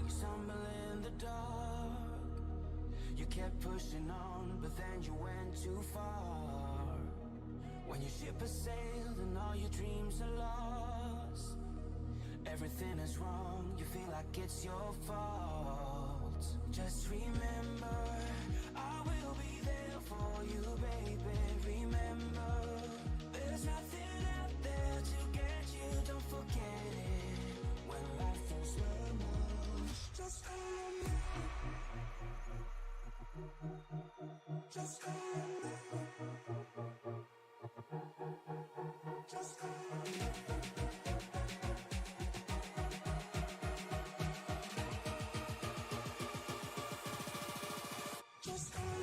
You stumble in the dark. You kept pushing on, but then you went too far. When your ship has sailed and all your dreams are lost, everything is wrong, you feel like it's your fault. Just remember, I will be there for you, baby. Remember, there's nothing out there to get you, don't forget it. When life throws lemons, just call me. Just call me. Just call me. Just call me.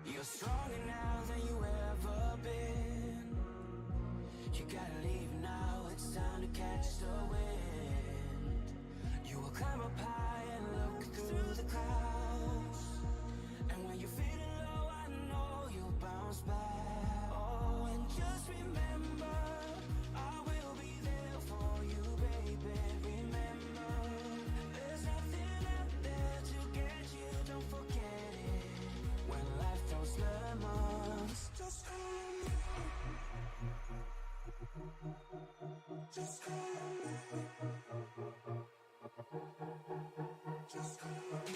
You're stronger now than you ever been. You gotta leave now, it's time to catch the wind. You will climb up high and look through the clouds. And when you're feeling low, I know you'll bounce back. Oh, and just remember, I will be there for you, baby. Remember, there's nothing out there to get you, don't forget it. When life throws lemons, just call me. Just call me. Just call me.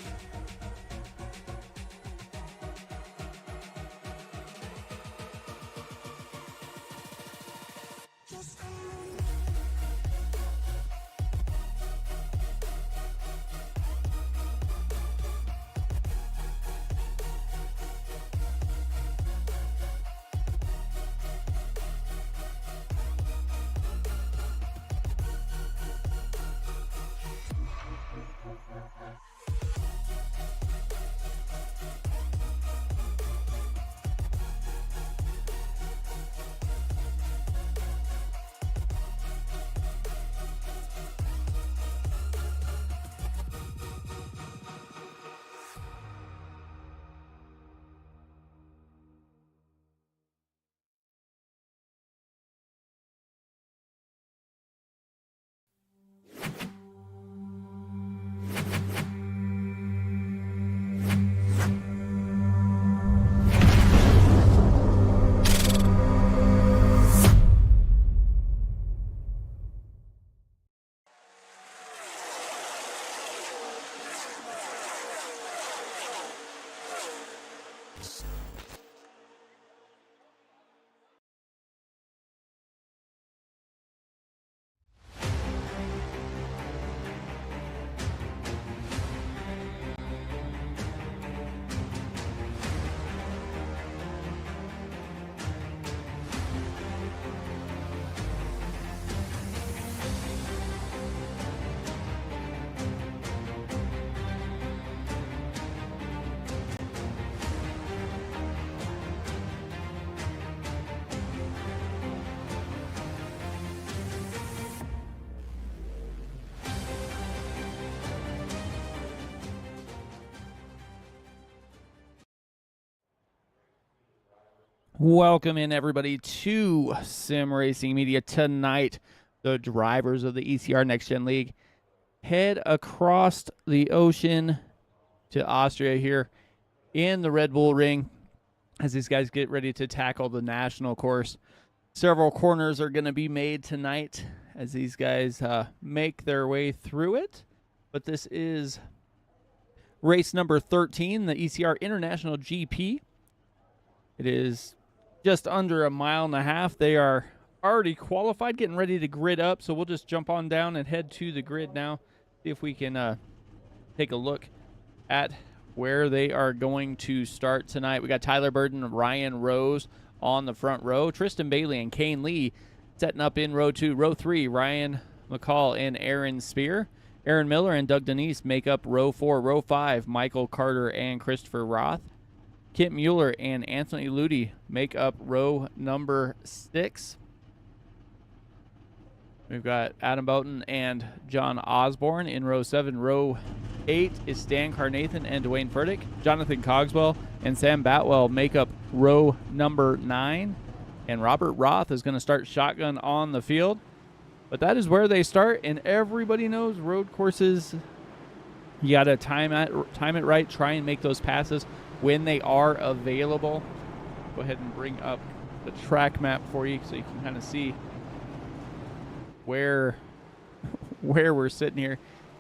Just call me. Welcome in, everybody, to Sim Racing Media. Tonight, the drivers of the ECR NextGen League head across the ocean to Austria here in the Red Bull Ring as these guys get ready to tackle the national course. Several corners are going to be made tonight as these guys make their way through it. But this is race number 13, the ECR International GP. It is just under a mile and a half. They are already qualified, getting ready to grid up. So we'll just jump on down and head to the grid now. See if we can take a look at where they are going to start tonight. We got Tyler Burden, Ryan Rose on the front row. Tristan Bailey and Kane Lee setting up in row 2. Row 3, Ryan McCall and Aaron Spear. Aaron Miller and Doug Denise make up row 4. Row 5, Michael Carter and Christopher Roth. Kit Mueller and Anthony Ludi make up row number 6. We've got Adam Boughton and John Osborne in row 7. Row 8 is Stan Carnathan and Dwayne Furtick. Jonathan Cogswell and Sam Batwell make up row number 9. And Robert Roth is going to start shotgun on the field. But that is where they start, and everybody knows road courses, you got to time it right, try and make those passes when they are available. Go ahead and bring up the track map for you so you can kind of see where we're sitting here.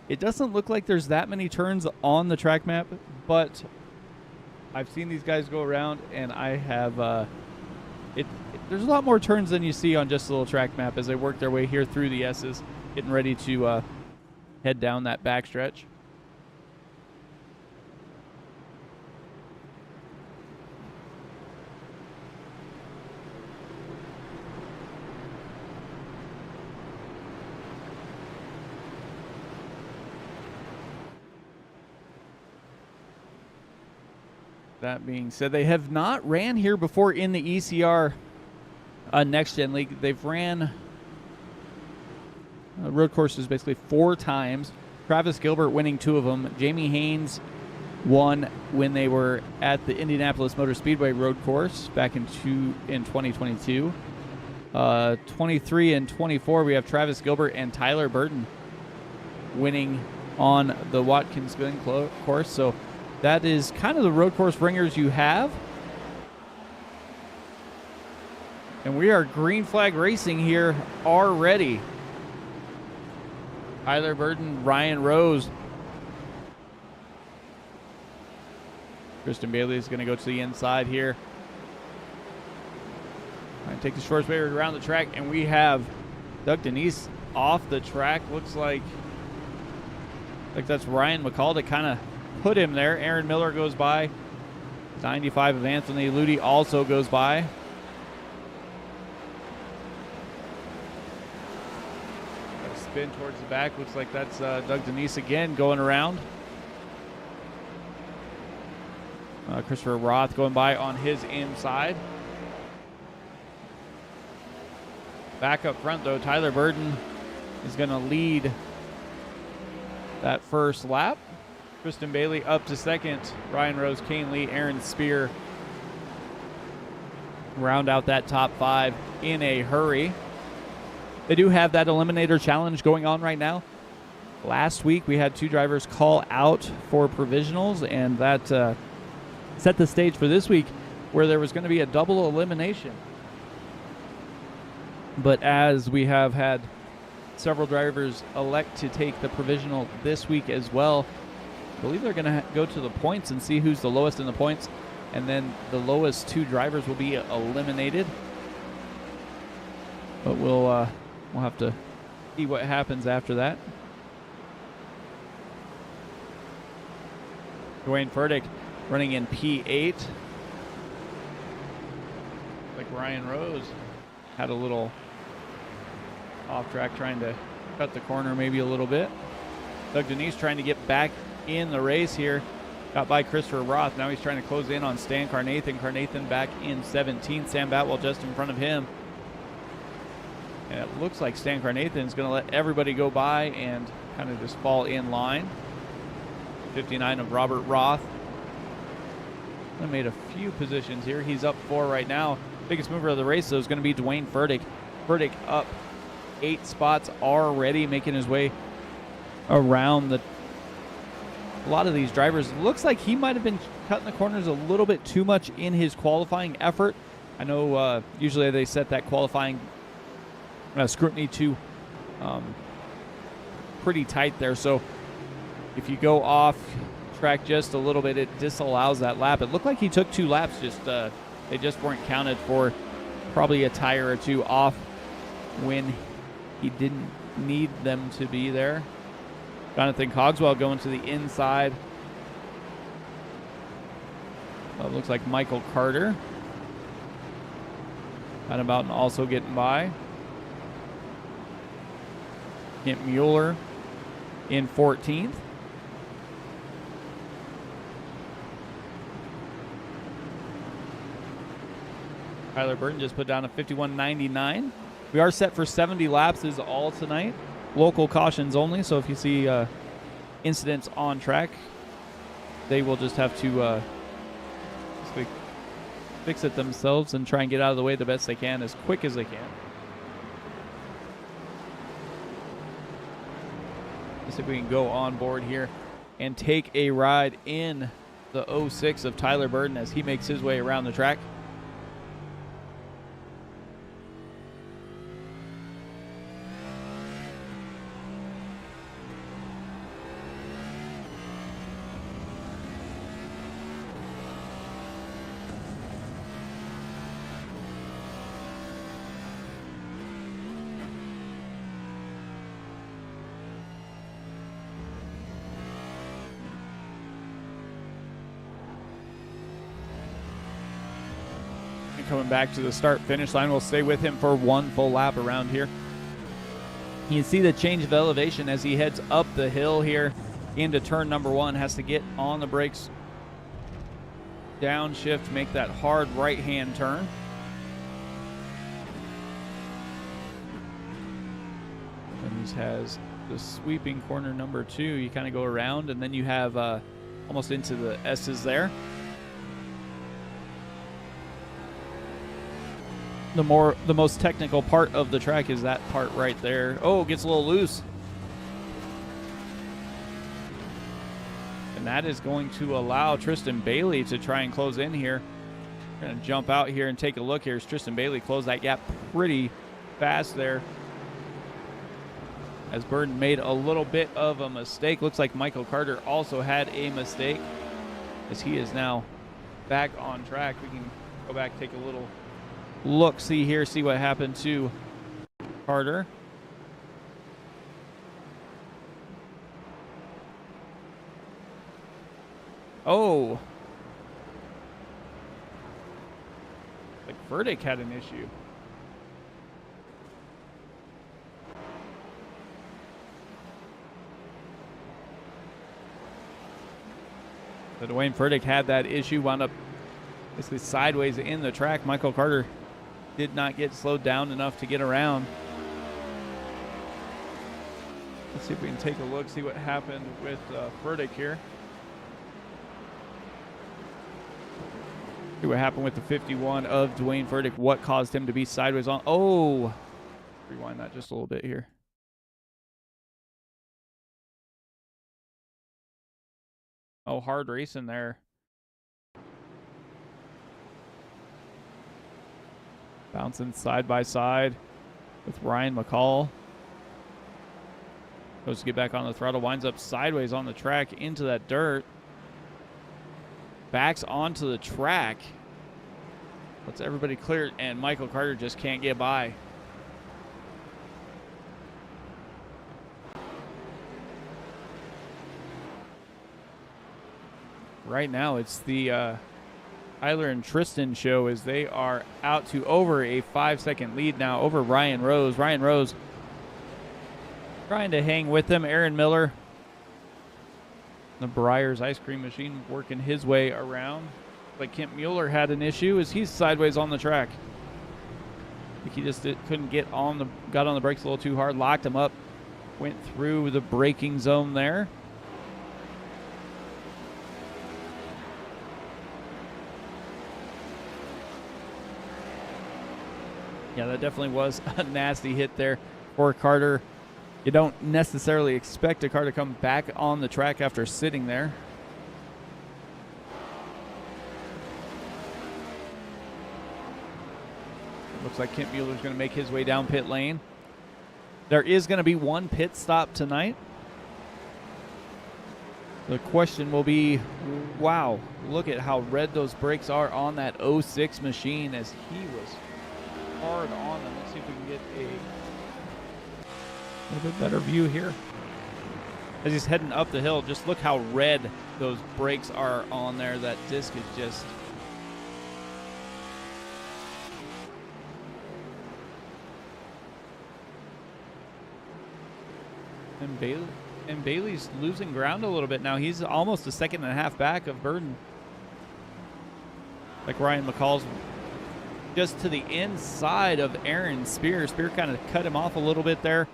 It doesn't look like there's that many turns on the track map, but I've seen these guys go around, and I have there's a lot more turns than you see on just a little track map as they work their way here through the S's, getting ready to head down that backstretch. That being said, they have not ran here before in the ECR NextGen League. They've ran road courses basically 4 times. Travis Gilbert winning 2 of them. Jamie Haynes won when they were at the Indianapolis Motor Speedway road course back in 2022. 23 and 24, we have Travis Gilbert and Tyler Burton winning on the Watkins Glen course. So that is kind of the road course ringers you have. And we are green flag racing here already. Tyler Burton, Ryan Rose. Tristan Bailey is going to go to the inside here. Trying to take the shortest way around the track, and we have Doug Denise off the track. Looks like that's Ryan McCall to kind of put him there. Aaron Miller goes by. 95 of Anthony Ludi also goes by. Got a spin towards the back. Looks like that's Doug Denise again going around. Christopher Roth going by on his inside. Back up front, though, Tyler Burton is going to lead that first lap. Tristan Bailey up to second. Ryan Rose, Kane Lee, Aaron Spear round out that top 5 in a hurry. They do have that Eliminator Challenge going on right now. Last week, we had 2 drivers call out for provisionals, and that set the stage for this week where there was going to be a double elimination. But as we have had several drivers elect to take the provisional this week as well, I believe they're going to go to the points and see who's the lowest in the points, and then the lowest 2 drivers will be eliminated. But we'll have to see what happens after that. Dwayne Furtick running in P8. Like Ryan Rose had a little off track trying to cut the corner maybe a little bit. Doug Denise trying to get back in the race here. Got by Christopher Roth. Now he's trying to close in on Stan Carnathan. Carnathan back in 17th. Sam Batwell just in front of him. And it looks like Stan Carnathan is going to let everybody go by and kind of just fall in line. 59 of Robert Roth. I made a few positions here. He's up 4 right now. Biggest mover of the race, though, is going to be Dwayne Furtick. Furtick up 8 spots already, making his way around a lot of these drivers. Looks like he might have been cutting the corners a little bit too much in his qualifying effort. I know usually they set that qualifying scrutiny to pretty tight there. So if you go off track just a little bit, it disallows that lap. It looked like he took 2 laps. They just weren't counted for probably a tire or 2 off when he didn't need them to be there. Jonathan Cogswell going to the inside. Looks like Michael Carter. Kind of about and also getting by. Kent Mueller in 14th. Tyler Burton just put down a 51.99. We are set for 70 laps is all tonight. Local cautions only, so if you see incidents on track, they will just have to fix it themselves and try and get out of the way the best they can, as quick as they can. Let's see if we can go on board here and take a ride in the 06 of Tyler Burton as he makes his way around the track. Coming back to the start-finish line. We'll stay with him for one full lap around here. You can see the change of elevation as he heads up the hill here into turn number 1. Has to get on the brakes, downshift, make that hard right-hand turn. And he has the sweeping corner number 2. You kind of go around, and then you have almost into the S's there. The most technical part of the track is that part right there. Oh, gets a little loose. And that is going to allow Tristan Bailey to try and close in here. We're going to jump out here and take a look here as Tristan Bailey closed that gap pretty fast there. As Burton made a little bit of a mistake. Looks like Michael Carter also had a mistake as he is now back on track. We can go back, take a little look, see here, see what happened to Carter. Oh. Like Furtick had an issue. So Dwayne Furtick had that issue, wound up basically sideways in the track. Michael Carter did not get slowed down enough to get around. Let's see if we can take a look, see what happened with Furtick here. See what happened with the 51 of Dwayne Furtick. What caused him to be sideways on? Oh, rewind that just a little bit here. Oh, hard racing there. Bouncing side by side with Ryan McCall. Goes to get back on the throttle, winds up sideways on the track into that dirt. Backs onto the track. Lets everybody clear, and Michael Carter just can't get by. Right now, it's the Tyler and Tristan show as they are out to over a 5-second lead now over Ryan Rose. Ryan Rose trying to hang with them. Aaron Miller, the Breyers ice cream machine, working his way around. Like Kent Mueller had an issue as he's sideways on the track. I think he just couldn't get on got on the brakes a little too hard, locked him up, went through the braking zone there. Yeah, that definitely was a nasty hit there for Carter. You don't necessarily expect a car to come back on the track after sitting there. Looks like Kent Mueller's going to make his way down pit lane. There is going to be one pit stop tonight. The question will be, wow, look at how red those brakes are on that 06 machine as he was hard on them. Let's see if we can get a little bit better view here. As he's heading up the hill, just look how red those brakes are on there. That disc is just And Bailey's losing ground a little bit now. He's almost a second and a half back of Burden. Like Ryan McCall's just to the inside of Aaron Spear. Spear kind of cut him off a little bit there.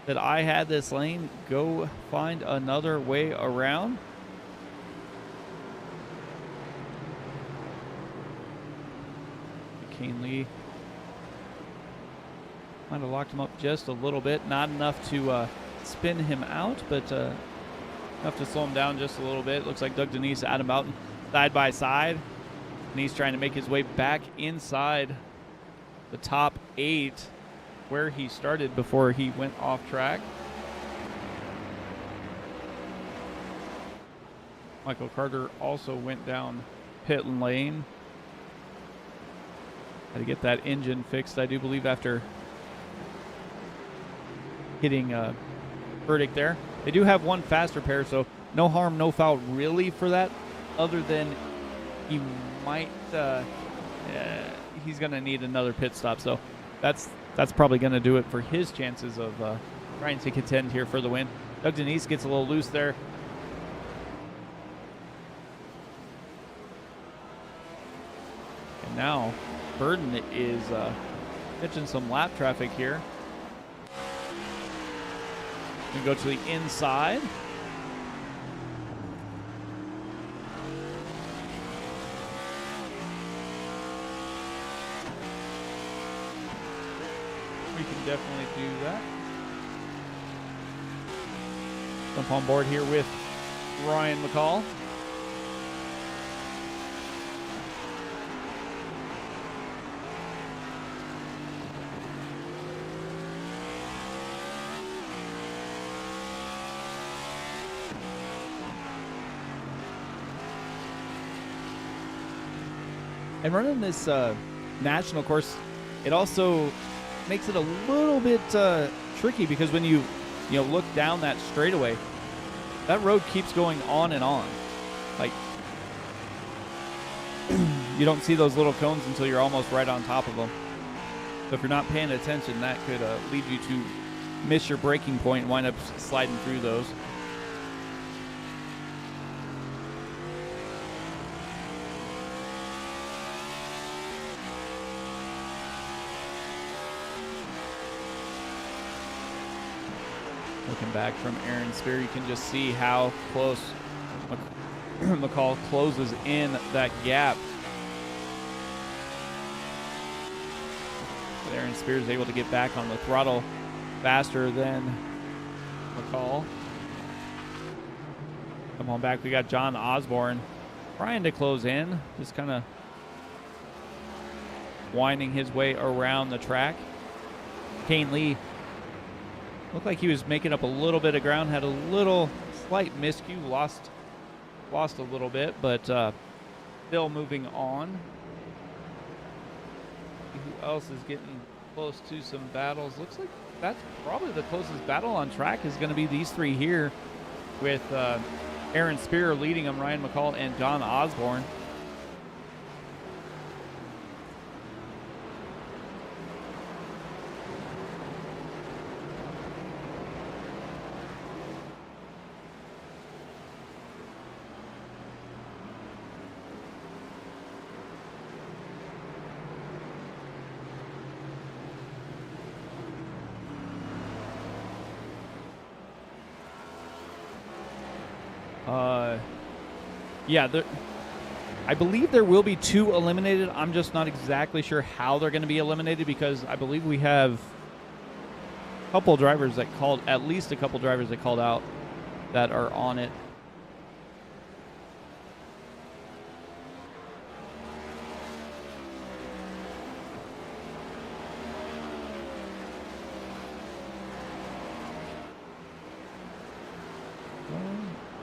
That I had this lane. Go find another way around. Kane Lee might have locked him up just a little bit. Not enough to spin him out, but enough to slow him down just a little bit. Looks like Doug Denise, Adam Boughton, side by side. Denise trying to make his way back inside the top 8 where he started before he went off track. Michael Carter also went down pit lane. Had to get that engine fixed, I do believe, after hitting a verdict there. They do have one faster pair, so no harm, no foul really for that, other than he might, he's going to need another pit stop. So that's probably going to do it for his chances of trying to contend here for the win. Doug Denise gets a little loose there. And now Burden is catching some lap traffic here. We go to the inside. We can definitely do that. Jump on board here with Ryan McCall. And running this national course, it also makes it a little bit tricky because when you look down that straightaway, that road keeps going on and on. Like you don't see those little cones until you're almost right on top of them. So if you're not paying attention, that could lead you to miss your braking point and wind up sliding through those. Looking back from Aaron Spear, you can just see how close McCall closes in that gap. But Aaron Spear is able to get back on the throttle faster than McCall. Come on back, we got John Osborne trying to close in, just kind of winding his way around the track. Kane Lee looked like he was making up a little bit of ground, had a little slight miscue, lost a little bit, but still moving on. Who else is getting close to some battles? Looks like that's probably the closest battle on track is going to be these three here, with Aaron Spear leading them, Ryan McCall and John Osborne. Yeah, I believe there will be 2 eliminated. I'm just not exactly sure how they're going to be eliminated because I believe we have a couple drivers that called, at least a couple drivers that called out that are on it.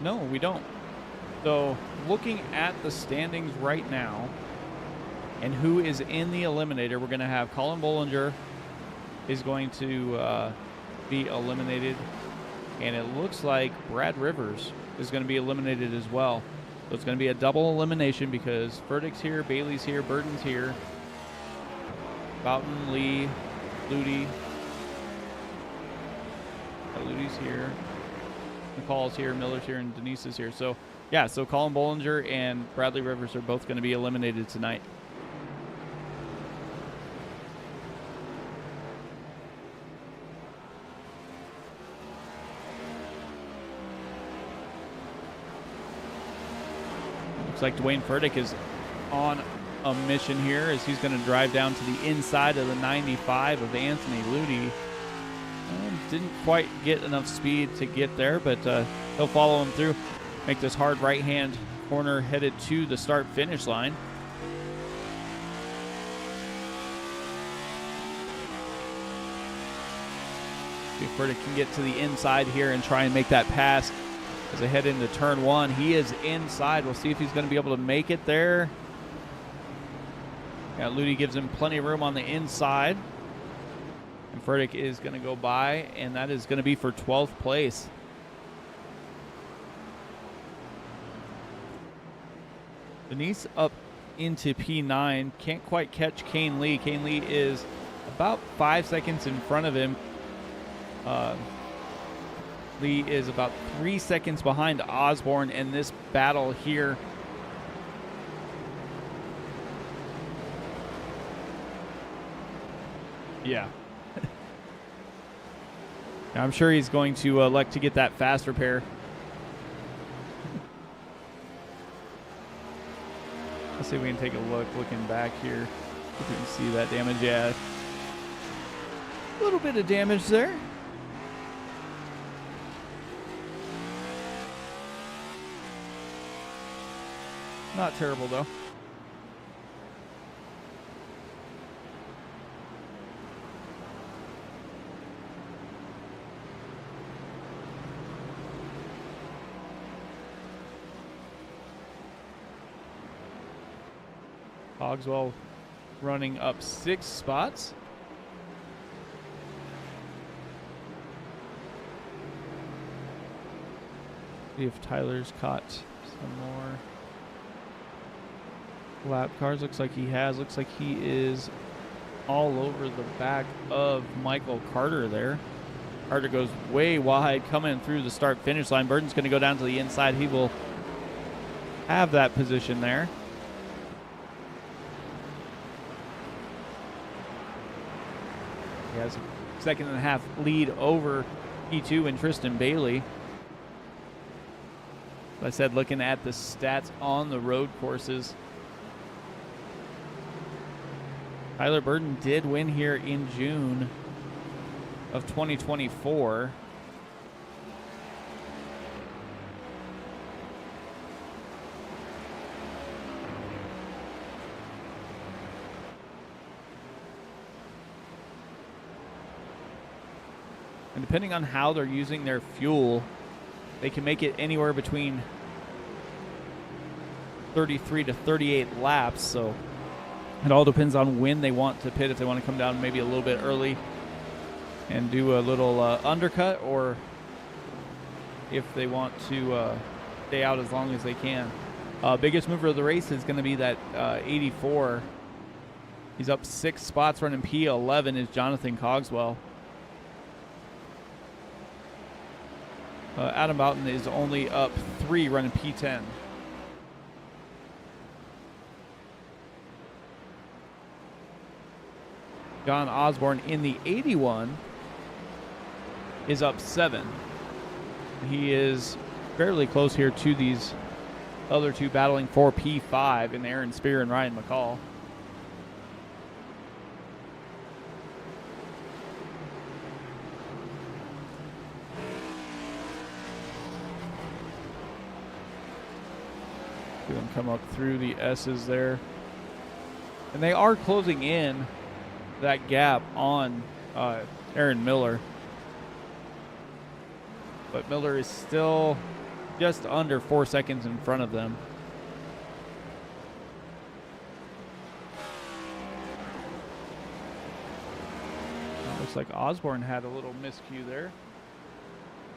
No, we don't. So looking at the standings right now and who is in the eliminator, we're going to have Colin Bollinger is going to be eliminated. And it looks like Brad Rivers is going to be eliminated as well. So it's going to be a double elimination because Furtick's here, Bailey's here, Burton's here, Boughton, Lee, Ludi. Ludi's here. McCall's here, Miller's here, and Denise is here. So, yeah, so Colin Bollinger and Bradley Rivers are both going to be eliminated tonight. Looks like Dwayne Furtick is on a mission here as he's going to drive down to the inside of the 95 of Anthony Ludi. Didn't quite get enough speed to get there, but he'll follow him through. Make this hard right-hand corner headed to the start-finish line. See if Furtick can get to the inside here and try and make that pass as they head into turn one. He is inside. We'll see if he's going to be able to make it there. Yeah, Ludi gives him plenty of room on the inside. And Furtick is going to go by, and that is going to be for 12th place. Denise up into P9. Can't quite catch Kane Lee. Kane Lee is about 5 seconds in front of him. Lee is about 3 seconds behind Osborne in this battle here. Yeah. I'm sure he's going to elect to get that fast repair. Let's see if we can take a look, looking back here. If we can see that damage. Yeah. A little bit of damage there. Not terrible, though. Cogswell running up 6 spots. See if Tyler's caught some more lap cars. Looks like he has. Looks like he is all over the back of Michael Carter there. Carter goes way wide coming through the start-finish line. Burton's going to go down to the inside. He will have that position there. He has a 1.5 second lead over P2 and Tristan Bailey. Like I said, looking at the stats on the road courses, Tyler Burton did win here in June of 2024. And depending on how they're using their fuel, they can make it anywhere between 33 to 38 laps. So it all depends on when they want to pit. If they want to come down maybe a little bit early and do a little undercut, or if they want to stay out as long as they can. Biggest mover of the race is going to be that 84. He's up 6 spots running P11 is Jonathan Cogswell. Adam Boughton is only up 3 running P10. John Osborne in the 81 is up 7. He is fairly close here to these other two battling for P5 in Aaron Spear and Ryan McCall. See them come up through the S's there. And they are closing in that gap on Aaron Miller. But Miller is still just under 4 seconds in front of them. Looks like Osborne had a little miscue there.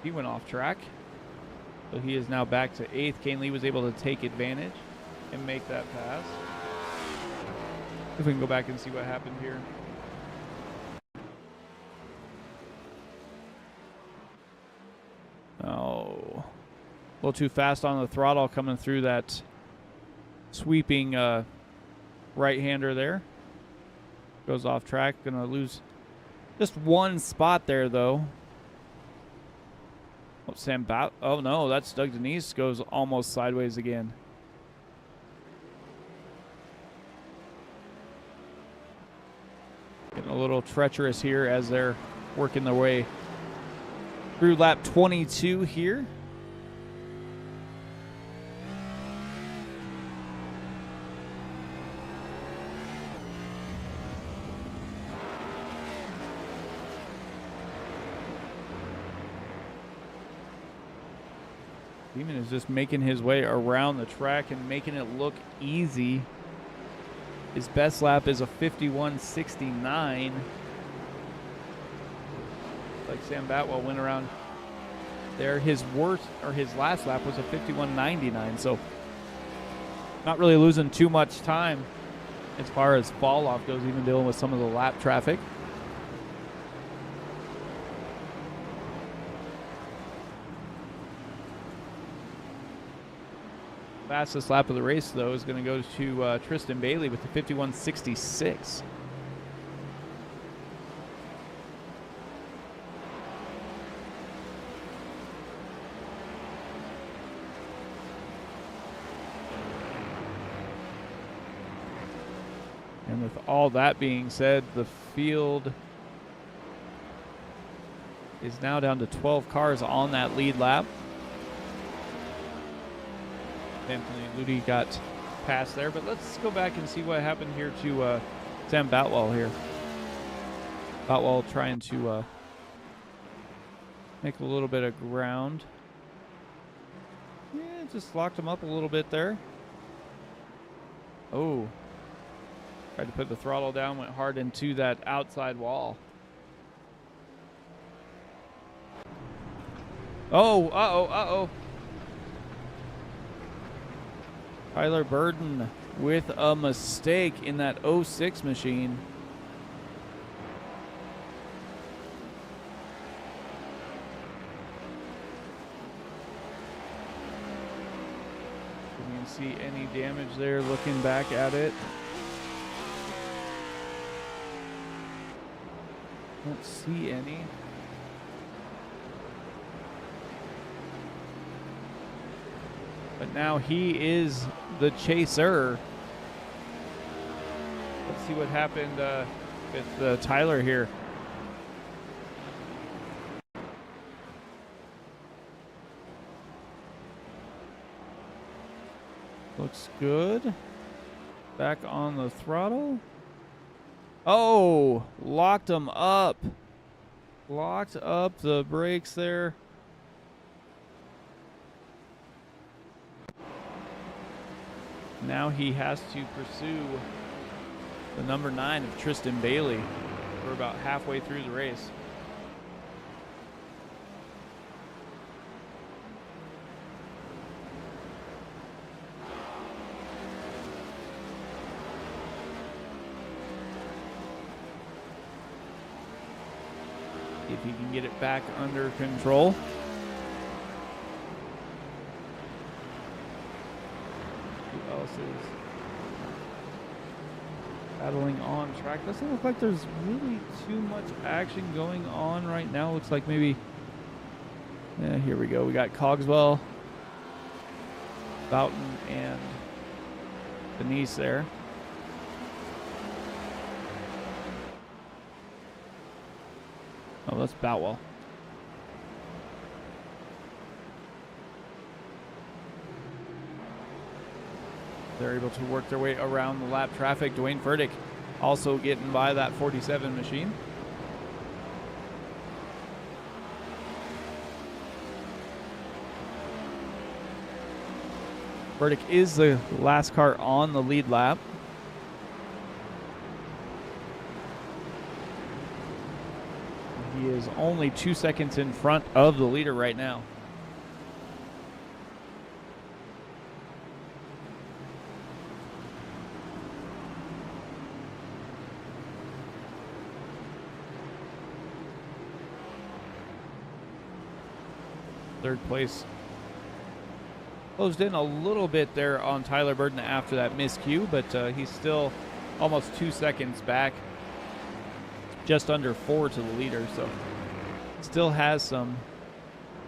He went off track. So he is now back to 8th. Kane Lee was able to take advantage and make that pass. If we can go back and see what happened here. Oh. little too fast on the throttle coming through that sweeping right-hander there. Goes off track. Going to lose just one spot there, though. Oh, oh, no, that's Doug Denise. Goes almost sideways again. Getting a little treacherous here as they're working their way through lap 22 here. Demon is just making his way around the track and making it look easy. His best lap is a 51.69. Like Sam Batwell went around there. His last lap was a 51.99. So not really losing too much time as far as fall off goes, even dealing with some of the lap traffic. Fastest lap of the race, though, is going to go to Tristan Bailey with the 51.66. And with all that being said, the field is now down to 12 cars on that lead lap. Anthony Ludi got past there, but let's go back and see what happened here to Sam Boutwell here. Boutwell trying to make a little bit of ground. Yeah, just locked him up a little bit there. Oh. Tried to put the throttle down, went hard into that outside wall. Oh, uh-oh, uh-oh. Tyler Burden with a mistake in that 06 machine. Can you see any damage there looking back at it? Don't see any. But now he is the chaser. Let's see what happened with Tyler here. Looks good. Back on the throttle. Oh, locked him up. Locked up the brakes there. Now he has to pursue the number 9 of Tristan Bailey. We're about halfway through the race. See if he can get it back under control. Is battling on track. Doesn't look like there's really too much action going on right now. Looks like maybe, yeah, here we go. We got Cogswell, Boughton, and Denise there. Oh, that's Boutwell. They're able to work their way around the lap traffic. Dwayne Furtick also getting by that 47 machine. Furtick is the last car on the lead lap. He is only 2 seconds in front of the leader right now. Third place Closed in a little bit there on Tyler Burton after that miscue, but he's still almost 2 seconds back, just under 4 to the leader, so still has some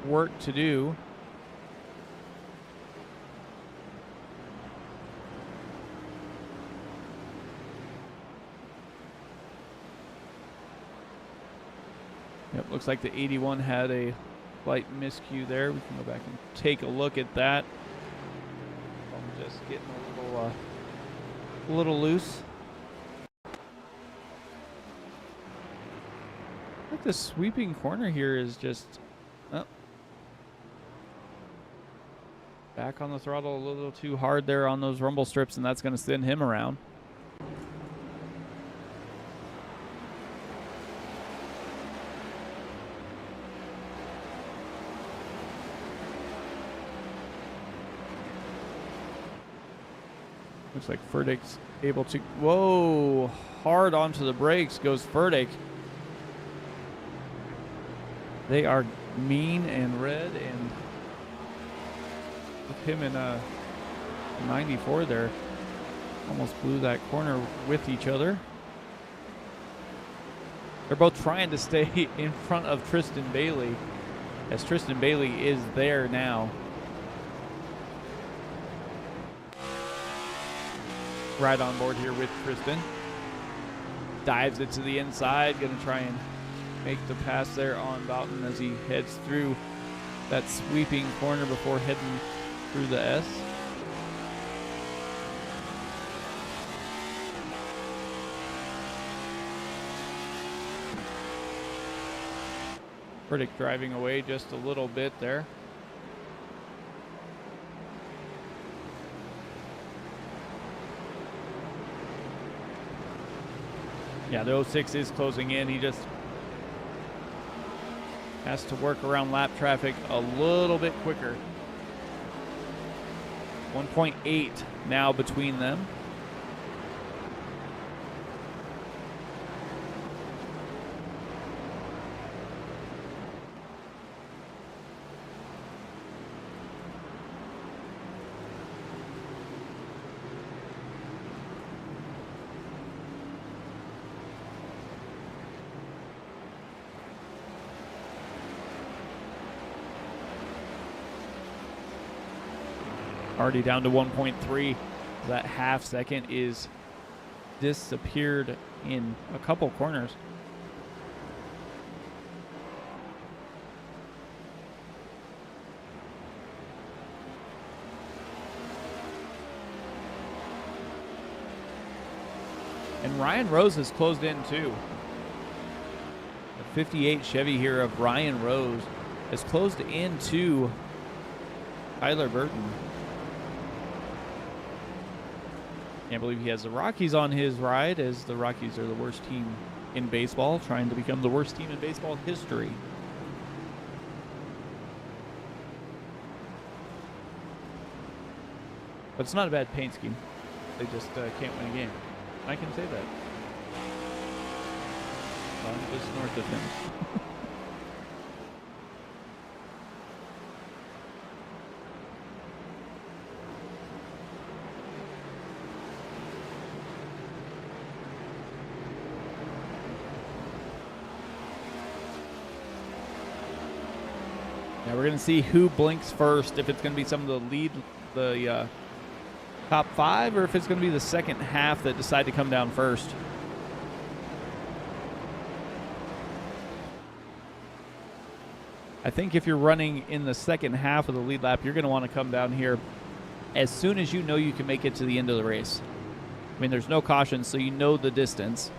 work to do. Yep, looks like the 81 had a slight miscue there. We can go back and take a look at that. I'm just getting a little loose. I think the sweeping corner here is just back on the throttle a little too hard there on those rumble strips, and that's going to send him around. Looks like Furtick's able to, whoa, hard onto the brakes goes Furtick. They are mean and red, and with him in a 94 there, almost blew that corner with each other. They're both trying to stay in front of Tristan Bailey, as Tristan Bailey is there now. Right on board here with Tristan. Dives it to the inside, gonna try and make the pass there on Boughton as he heads through that sweeping corner before heading through the S. Furtick driving away just a little bit there. Yeah, the 06 is closing in. He just has to work around lap traffic a little bit quicker. 1.8 now between them. Already down to 1.3. That half second is disappeared in a couple corners. And Ryan Rose has closed in too. The 58 Chevy here of Ryan Rose has closed into Tyler Burton. Can't believe he has the Rockies on his ride, as the Rockies are the worst team in baseball, trying to become the worst team in baseball history. But it's not a bad paint scheme. They just can't win a game. I can say that. I'm just north of him. Yeah, we're going to see who blinks first, if it's going to be some of the top 5, or if it's going to be the second half that decide to come down first. I think if you're running in the second half of the lead lap, you're going to want to come down here as soon as you know you can make it to the end of the race. I mean, there's no caution, so you know the distance.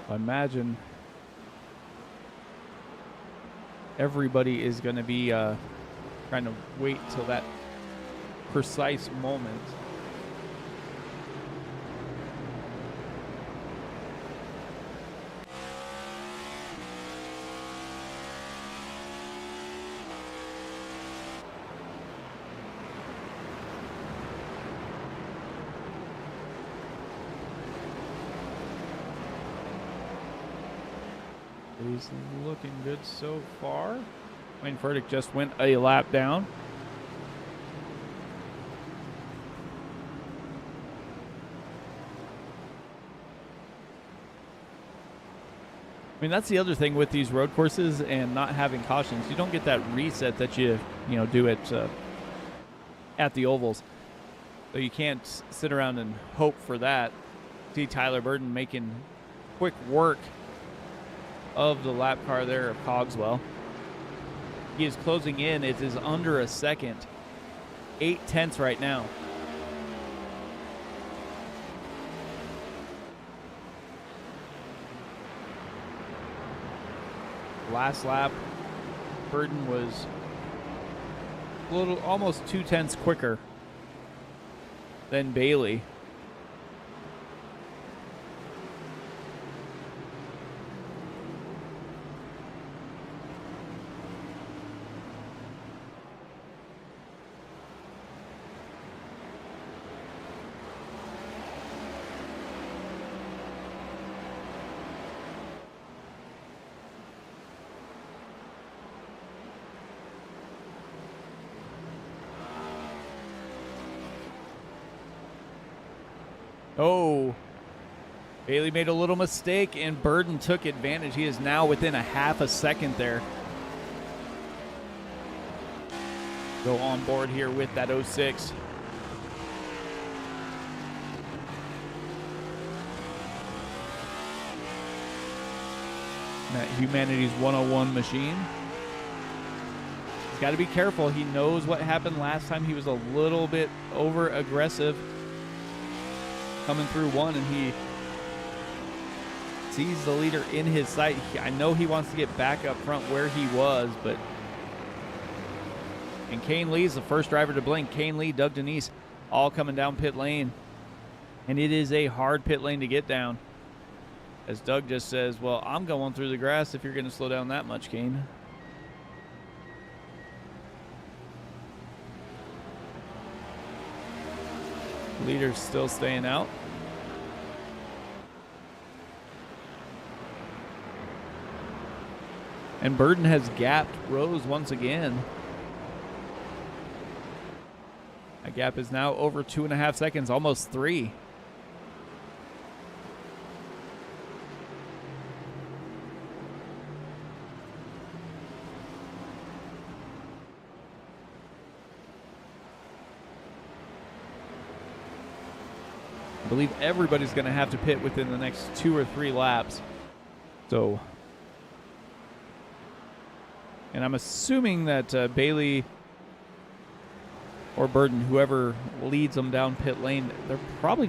I imagine everybody is going to be trying to wait till that precise moment. He's looking good so far. Wayne Furtick just went a lap down. I mean, that's the other thing with these road courses and not having cautions. You don't get that reset that you do at the ovals. So you can't sit around and hope for that. See Tyler Burden making quick work of the lap car there of Cogswell. He is closing in. It is under a second. 8/10 right now. Last lap, Burden was almost 2/10 quicker than Bailey. Oh, Bailey made a little mistake, and Burden took advantage. He is now within a half a second there. Go on board here with that 06. That Humanities 101 machine. He's got to be careful. He knows what happened last time. He was a little bit over aggressive coming through one, and he sees the leader in his sight. I know he wants to get back up front where he was, but and Kane Lee's the first driver to blink. Kane Lee, Doug Denise, all coming down pit lane, and it is a hard pit lane to get down. As Doug just says, well, I'm going through the grass if you're going to slow down that much, Kane. Leader's still staying out. And Burden has gapped Rose once again. That gap is now over 2.5 seconds, almost 3. I believe everybody's going to have to pit within the next 2 or 3 laps. So, and I'm assuming that Bailey or Burden, whoever leads them down pit lane, they're probably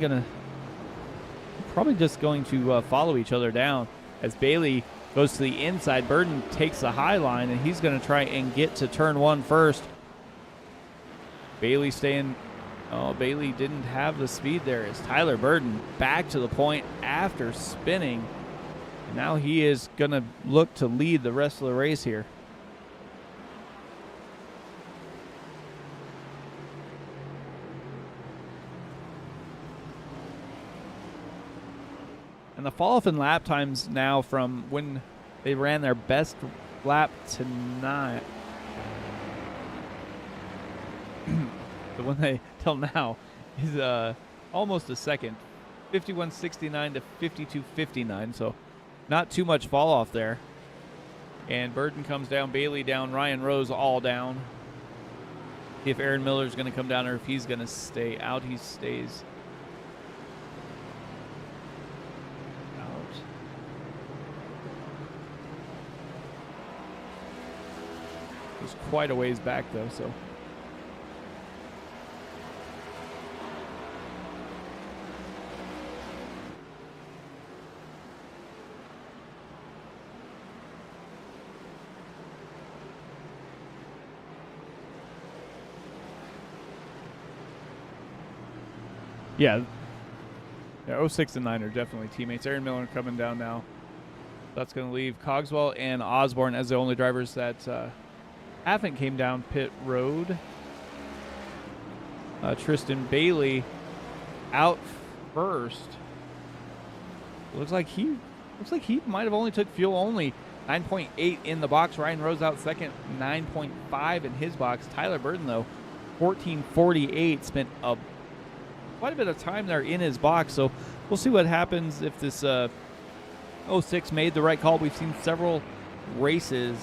just going to follow each other down. As Bailey goes to the inside, Burden takes the high line, and he's going to try and get to turn 1 first. Bailey staying. Oh, Bailey didn't have the speed there. As Tyler Burden back to the point after spinning. And now he is going to look to lead the rest of the race here. And the fall off in lap times now from when they ran their best lap tonight. The one they till now is almost a second, 51.69 to 52.59. So not too much fall off there. And Burden comes down, Bailey down, Ryan Rose all down. See if Aaron Miller's going to come down or if he's going to stay out. He stays out. He's quite a ways back though, so. Yeah, 06 and 9 are definitely teammates. Aaron Miller coming down now. That's going to leave Cogswell and Osborne as the only drivers that haven't came down pit road. Tristan Bailey out first. Looks like he might have only took fuel only. 9.8 in the box. Ryan Rose out second, 9.5 in his box. Tyler Burton, though, 14.48. Spent quite a bit of time there in his box. So we'll see what happens if this 06 made the right call. We've seen several races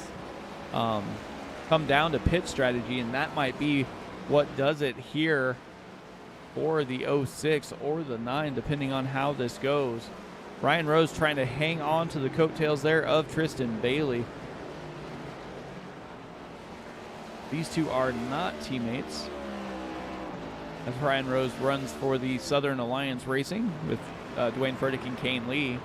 come down to pit strategy, and that might be what does it here for the 06 or the 9, depending on how this goes. Ryan Rose trying to hang on to the coattails there of Tristan Bailey. These two are not teammates, as Ryan Rose runs for the Southern Alliance Racing with Dwayne Furtick and Kane Lee.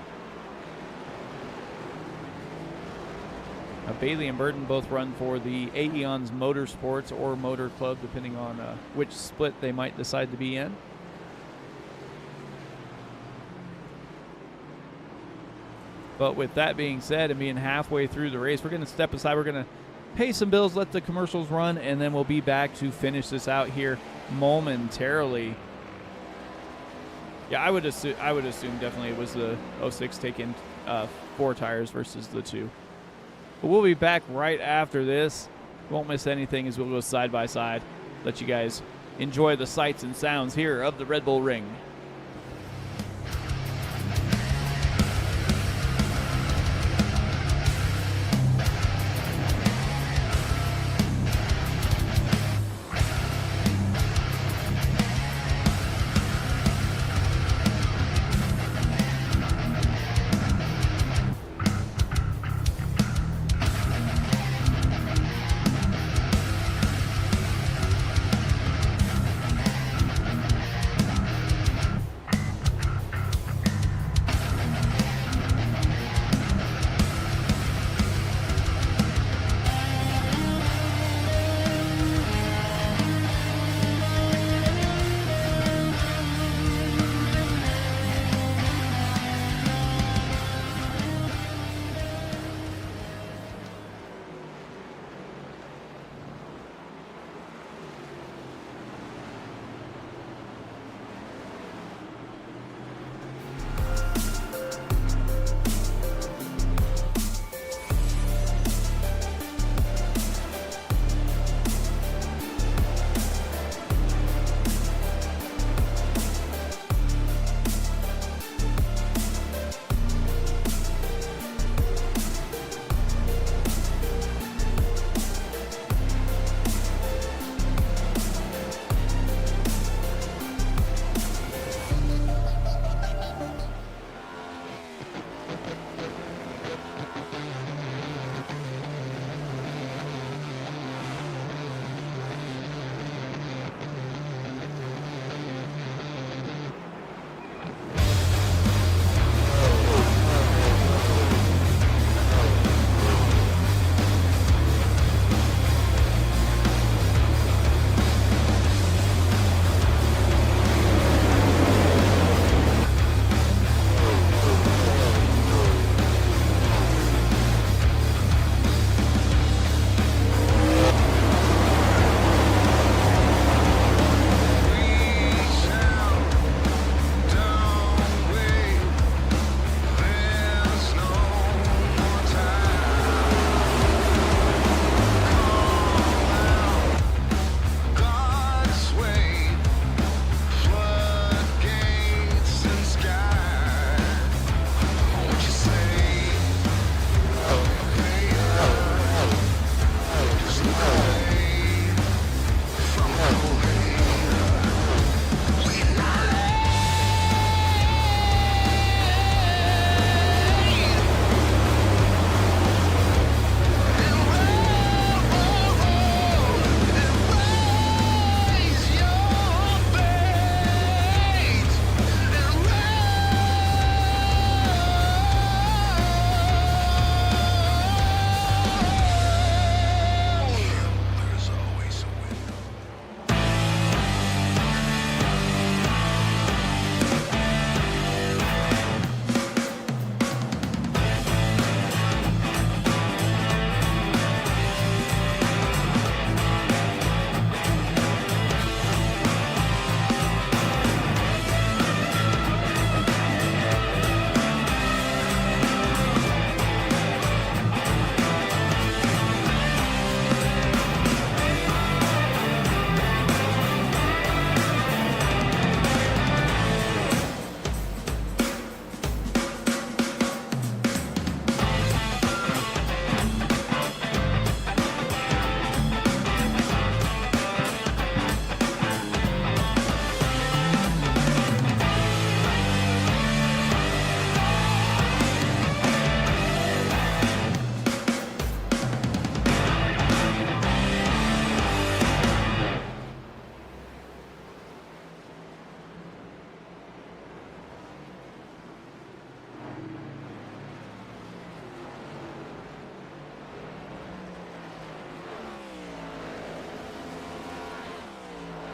Bailey and Burton both run for the Aeons Motorsports or Motor Club, depending on which split they might decide to be in. But with that being said, and being halfway through the race, we're going to step aside. We're going to pay some bills, let the commercials run, and then we'll be back to finish this out here momentarily. Yeah, I would assume definitely it was the 06 taking 4 tires versus the 2. But we'll be back right after this. Won't miss anything as we'll go side by side. Let you guys enjoy the sights and sounds here of the Red Bull Ring.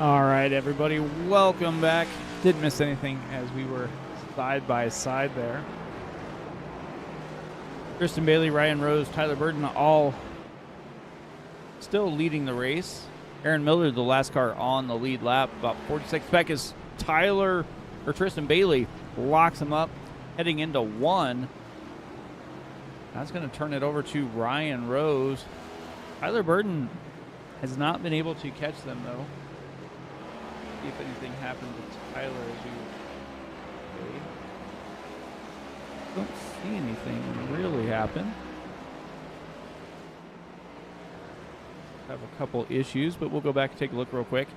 All right, everybody, welcome back. Didn't miss anything as we were side by side there. Tristan Bailey, Ryan Rose, Tyler Burton all still leading the race. Aaron Miller, the last car on the lead lap, about 46 back as Tristan Bailey locks him up, heading into one. That's going to turn it over to Ryan Rose. Tyler Burton has not been able to catch them, though. See if anything happened to Tyler as you wait. Don't see anything really happen. Have a couple issues, but we'll go back and take a look real quick.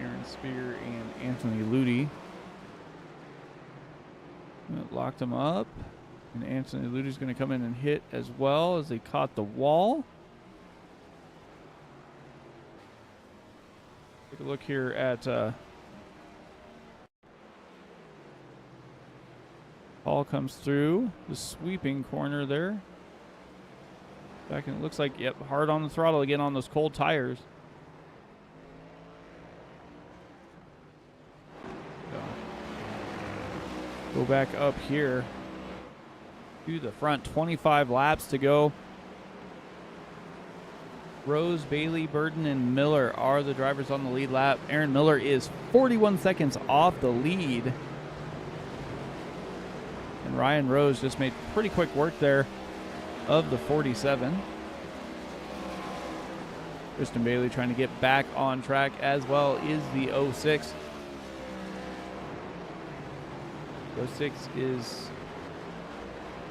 Aaron Spear and Anthony Ludi locked him up, and Anthony Ludi's going to come in and hit as well as they caught the wall. Take a look here at Paul comes through the sweeping corner there. Back and it looks like, yep, hard on the throttle again on those cold tires. Go back up here to the front. 25 laps to go. Rose, Bailey, Burton, and Miller are the drivers on the lead lap. Aaron Miller is 41 seconds off the lead. And Ryan Rose just made pretty quick work there of the 47. Tristan Bailey trying to get back on track, as well is the 06. 06 is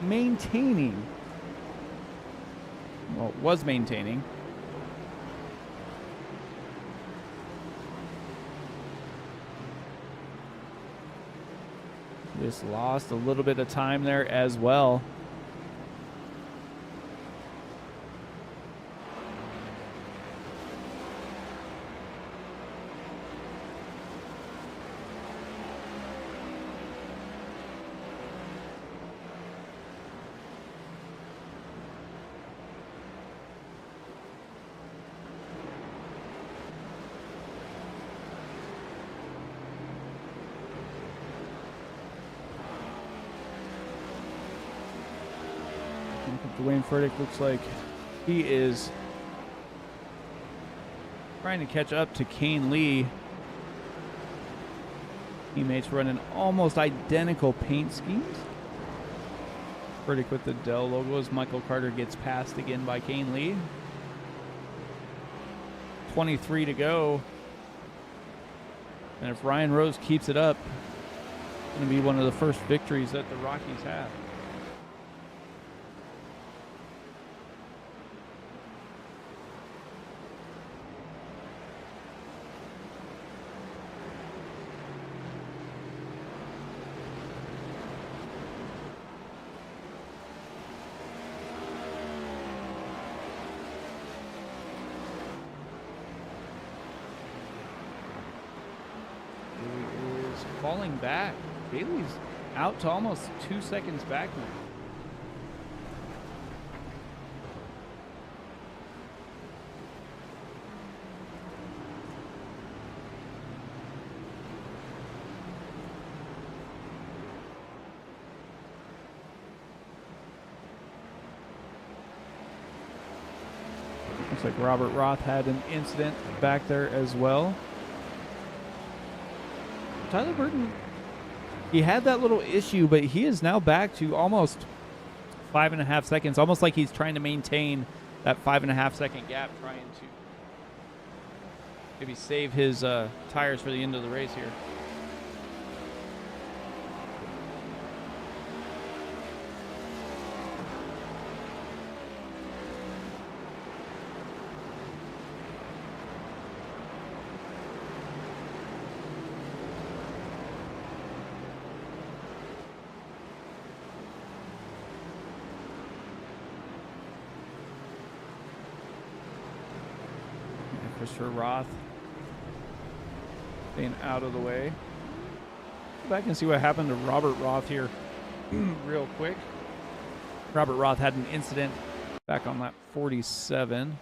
maintaining, well, was maintaining. Just lost a little bit of time there as well. Dwayne Furtick looks like he is trying to catch up to Kane Lee. Teammates running almost identical paint schemes. Furtick with the Dell logo as Michael Carter gets passed again by Kane Lee. 23 to go. And if Ryan Rose keeps it up, it's going to be one of the first victories that the Rockies have. Falling back. Bailey's out to almost 2 seconds back now. Looks like Robert Roth had an incident back there as well. Tyler Burton, he had that little issue, but he is now back to almost 5.5 seconds, almost like he's trying to maintain that 5.5 second gap, trying to maybe save his tires for the end of the race here. Christopher Roth staying out of the way. Go back and see what happened to Robert Roth here real quick. Robert Roth had an incident Back on lap 47.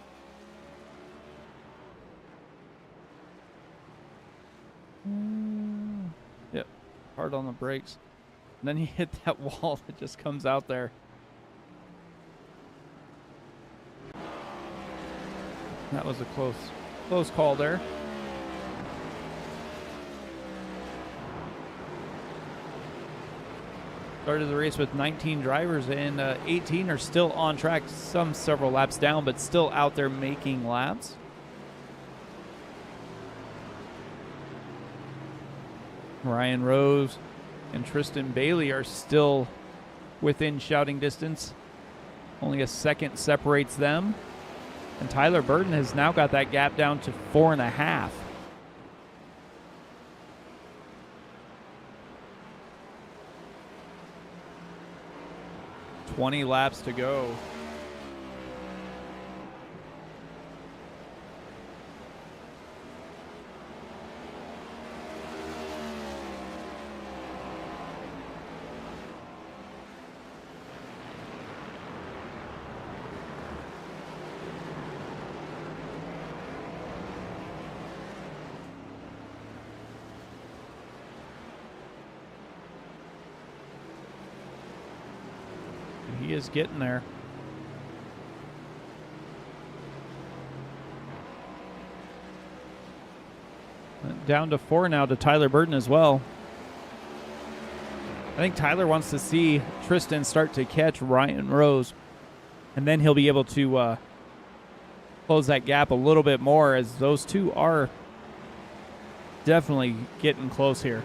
Yep, hard on the brakes. And then he hit that wall that just comes out there. That was a close call there. Started the race with 19 drivers, and 18 are still on track, some several laps down, but still out there making laps. Ryan Rose and Tristan Bailey are still within shouting distance. Only a second separates them. And Tyler Burton has now got that gap down to 4.5. "20 laps to go." He is getting there. Down to 4 now to Tyler Burton as well. I think Tyler wants to see Tristan start to catch Ryan Rose, and then he'll be able to close that gap a little bit more, as those two are definitely getting close here.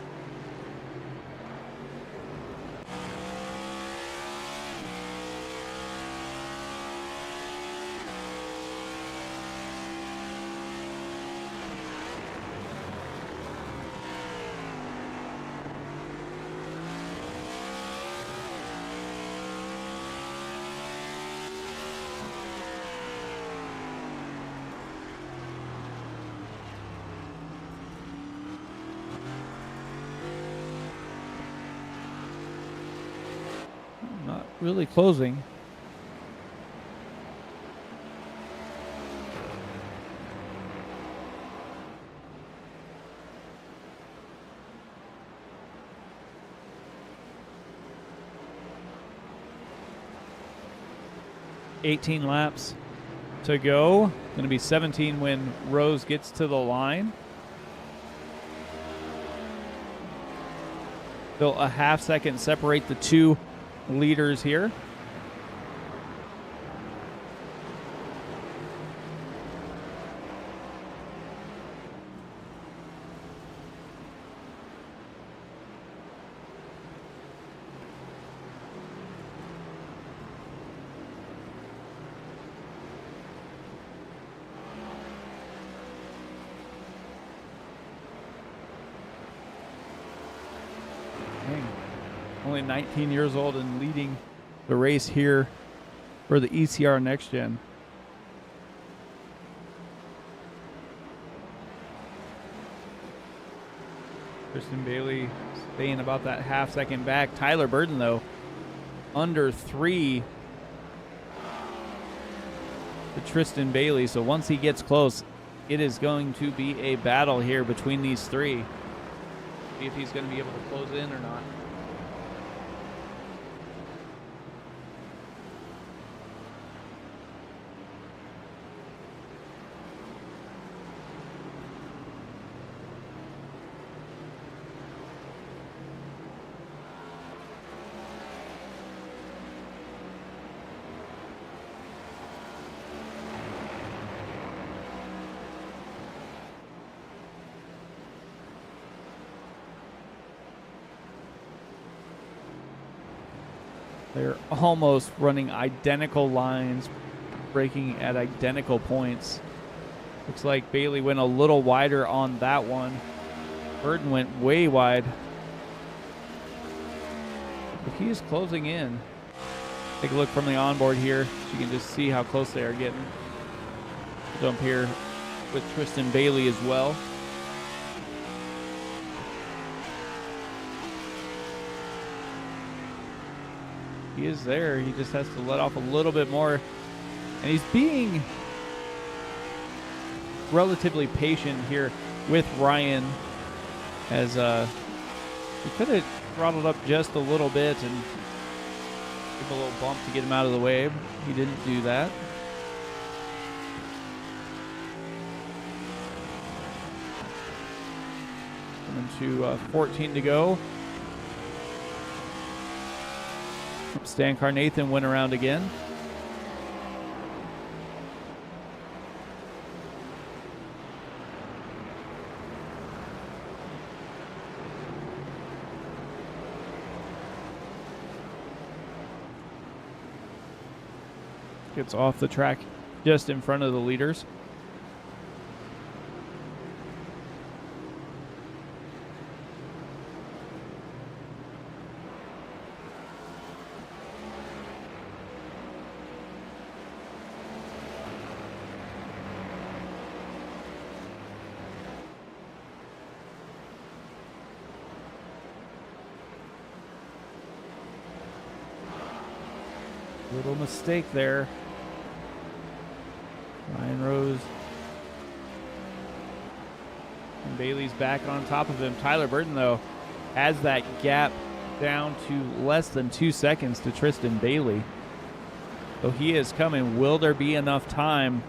Not really closing. "18 laps to go. Going to be 17 when Rose gets to the line. Still a half second separate the two leaders here. Only 19 years old and leading the race here for the ECR NextGen. Tristan Bailey staying about that half second back. Tyler Burton, though, under 3 to Tristan Bailey. So once he gets close, it is going to be a battle here between these three. See if he's going to be able to close in or not. They're almost running identical lines, braking at identical points. Looks like Bailey went a little wider on that one. Burton went way wide. But he is closing in. Take a look from the onboard here. So you can just see how close they are getting. Jump here with Tristan Bailey as well. He is there. He just has to let off a little bit more And he's being relatively patient here with Ryan, as he could have throttled up just a little bit and give him a little bump to get him out of the way. He didn't do that. Coming to 14 to go. Stan Carnathan went around again. Gets off the track just in front of the leaders. Little mistake there. Ryan Rose. And Bailey's back on top of him. Tyler Burton, though, has that gap down to less than 2 seconds to Tristan Bailey. So he is coming. Will there be enough time?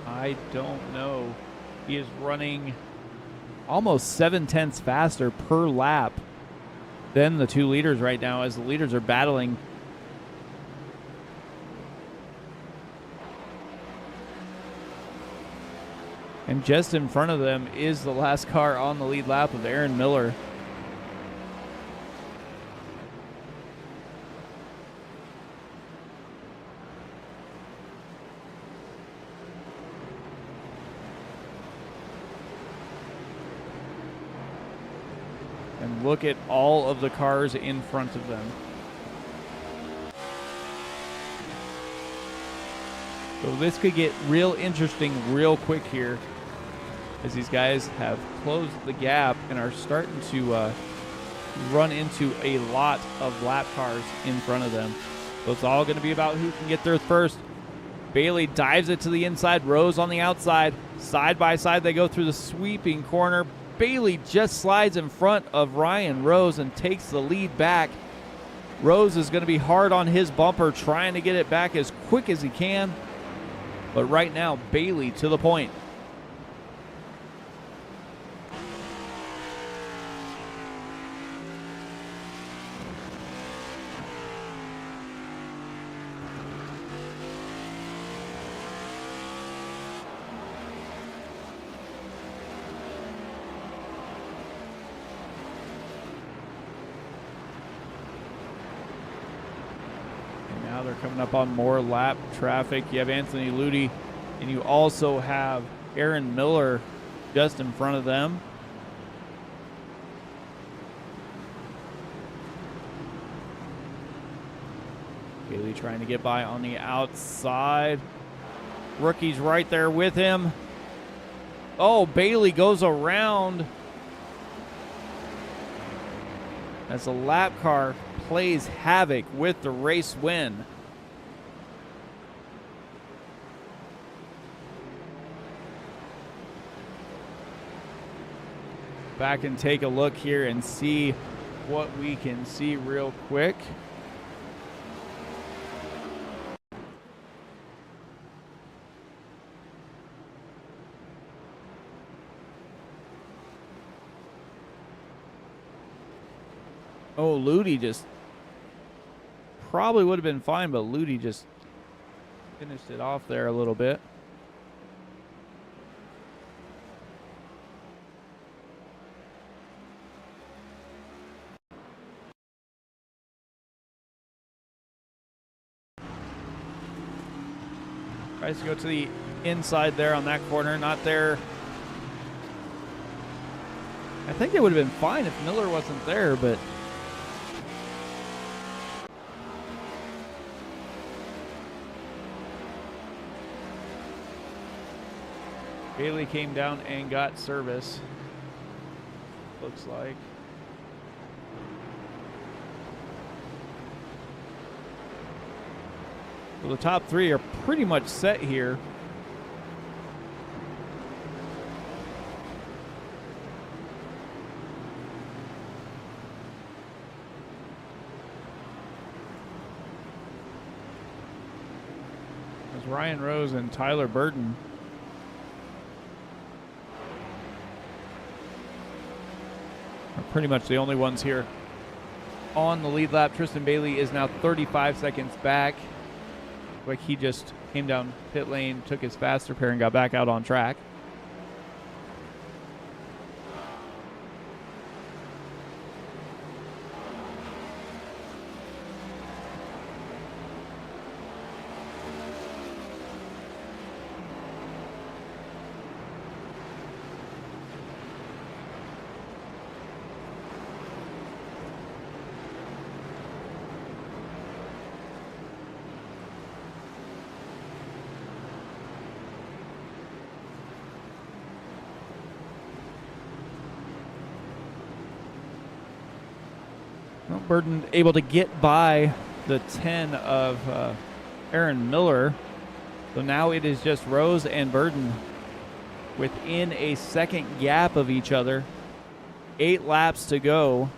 I don't know. He is running almost 7/10 faster per lap than the two leaders right now, as the leaders are battling. And just in front of them is the last car on the lead lap of Aaron Miller. And look at all of the cars in front of them. So this could get real interesting real quick here, as these guys have closed the gap and are starting to run into a lot of lap cars in front of them. So it's all going to be about who can get there first. Bailey dives it to the inside, Rose on the outside. Side by side they go through the sweeping corner. Bailey just slides in front of Ryan Rose and takes the lead back. Rose is going to be hard on his bumper, trying to get it back as quick as he can. But right now, Bailey to the point. Now they're coming up on more lap traffic. You have Anthony Ludi, and you also have Aaron Miller just in front of them. Bailey trying to get by on the outside. Rookie's right there with him. Oh, Bailey goes around as a lap car plays havoc with the race win. Back and take a look here and see what we can see real quick. Oh, Ludi just probably would have been fine, but Ludi just finished it off there a little bit. Tries to go to the inside there on that corner, not there. I think it would have been fine if Miller wasn't there, but Bailey came down and got service, looks like. So the top three are pretty much set here. As Ryan Rose and Tyler Burton are pretty much the only ones here on the lead lap. Tristan Bailey is now 35 seconds back. Like he just came down pit lane, took his fast repair, and got back out on track. Well, Burton able to get by the 10 of Aaron Miller. So now it is just Rose and Burton within a second gap of each other. 8 laps to go.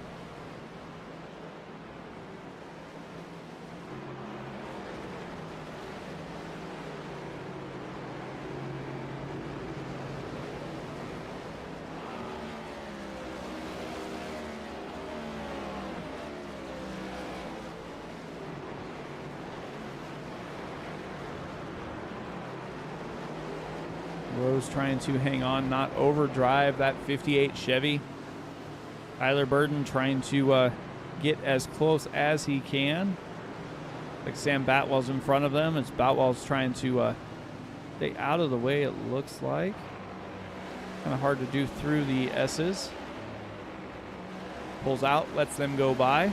Rose trying to hang on, not overdrive that 58 Chevy. Tyler Burton trying to get as close as he can. Like Sam Batwell's in front of them. It's Batwell's trying to stay out of the way, it looks like. Kind of hard to do through the S's. Pulls out, lets them go by.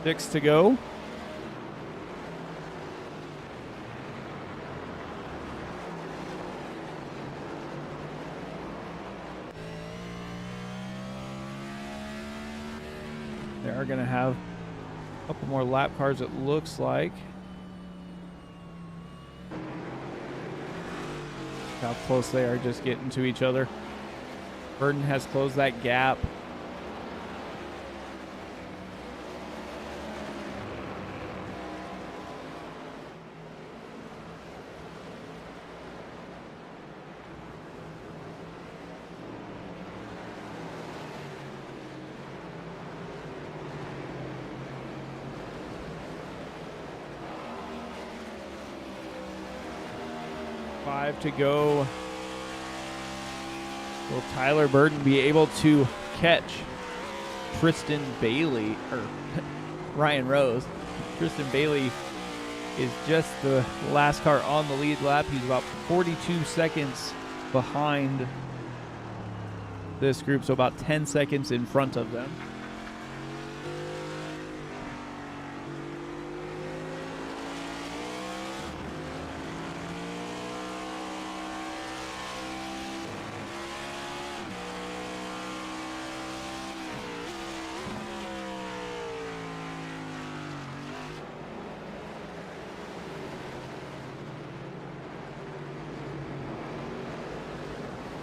Six to go. They are going to have a couple more lap cars, it looks like. How close they are just getting to each other. Burton has closed that gap. To go. Will Tyler Burton be able to catch Tristan Bailey or Ryan Rose? Tristan Bailey is just the last car on the lead lap. He's about 42 seconds behind this group, so about 10 seconds in front of them.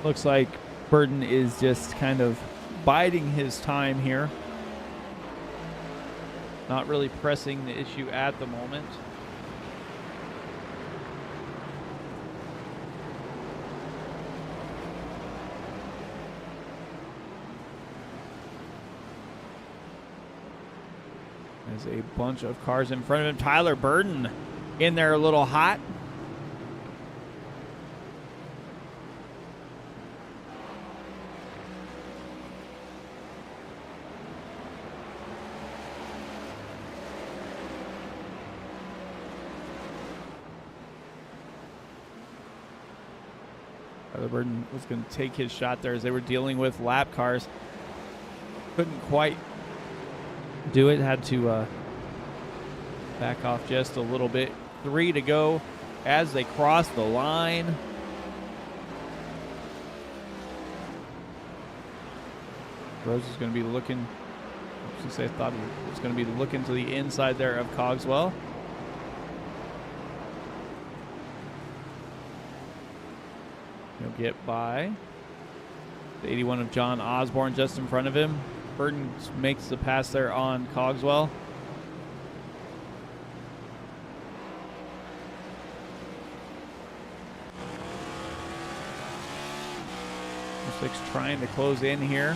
Looks like Burton is just kind of biding his time here. Not really pressing the issue at the moment. There's a bunch of cars in front of him. Tyler Burton in there a little hot. Tyler Burton was going to take his shot there as they were dealing with lap cars. couldn't quite do it. Had to back off just a little bit. 3 to go as they cross the line. Rose is going to be looking. I thought it was going to be looking to the inside there of Cogswell. He'll get by. The 81 of John Osborne just in front of him. Burton makes the pass there on Cogswell. Six trying to close in here.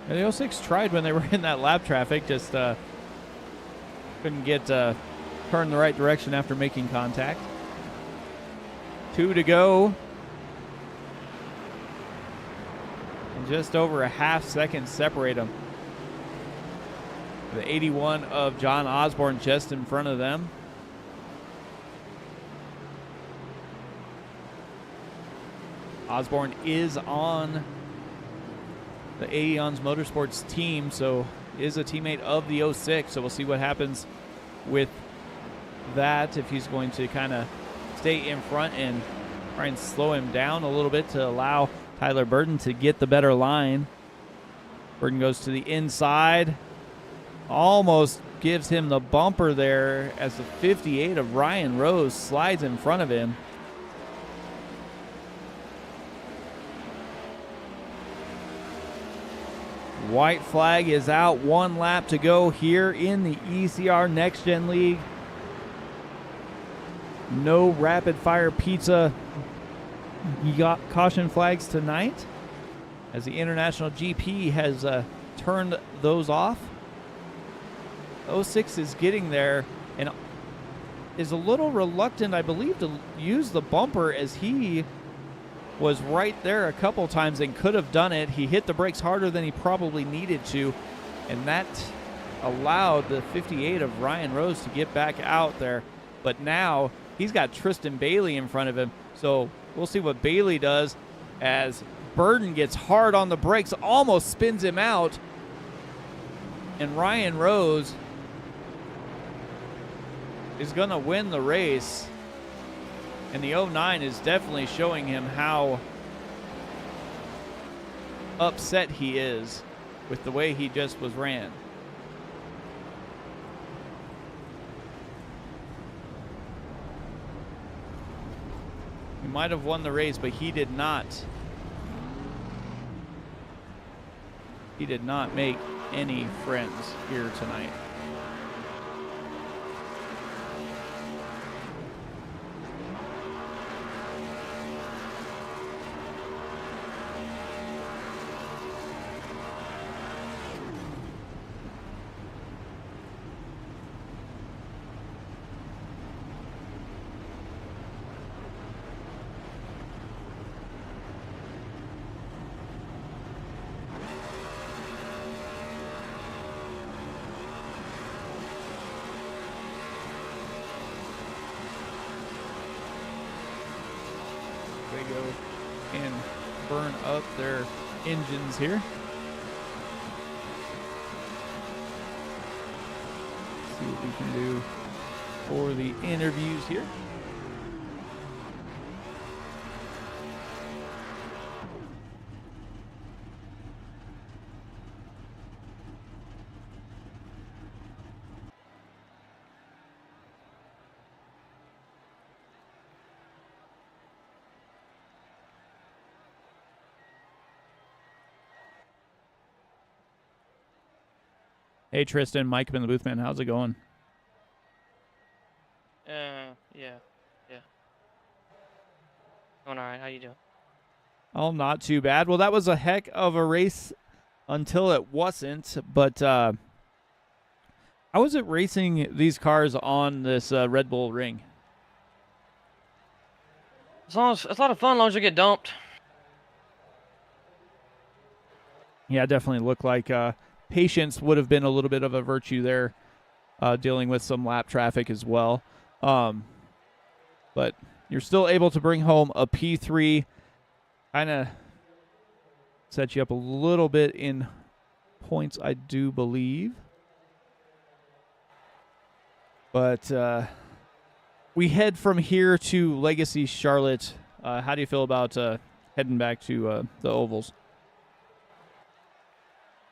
And the 06 tried when they were in that lap traffic, just couldn't get turned the right direction after making contact. 2 to go. And just over a half second separate them. The 81 of John Osborne just in front of them. Osborne is on the Aeons Motorsports team, so is a teammate of the 06. So we'll see what happens with that, if he's going to kind of stay in front and try and slow him down a little bit to allow Tyler Burton to get the better line. Burton goes to the inside. Almost gives him the bumper there as the 58 of Ryan Rose slides in front of him. White flag is out. 1 lap to go here in the ECR NextGen League. No rapid fire pizza. You got caution flags tonight as the International GP has turned those off. 06 is getting there and is a little reluctant, I believe, to use the bumper, as he was right there a couple times and could have done it. He hit the brakes harder than he probably needed to, and that allowed the 58 of Ryan Rose to get back out there. But now he's got Tristan Bailey in front of him, so we'll see what Bailey does as Burden gets hard on the brakes, almost spins him out, and Ryan Rose is going to win the race. And the 09 is definitely showing him how upset he is with the way he just was ran. He might have won the race, but he did not. He did not make any friends here tonight. They go and burn up their engines here. See what we can do for the interviews here. Hey Tristan, Mike in the booth, man. How's it going? Yeah. Going all right. How you doing? Oh, not too bad. Well, that was a heck of a race until it wasn't. But how was it racing these cars on this Red Bull ring? It's a lot of fun, as long as you get dumped. Yeah, it definitely looked like patience would have been a little bit of a virtue there dealing with some lap traffic as well. But you're still able to bring home a P3. Kind of set you up a little bit in points, I do believe. But we head from here to Legacy Charlotte. How do you feel about heading back to the ovals?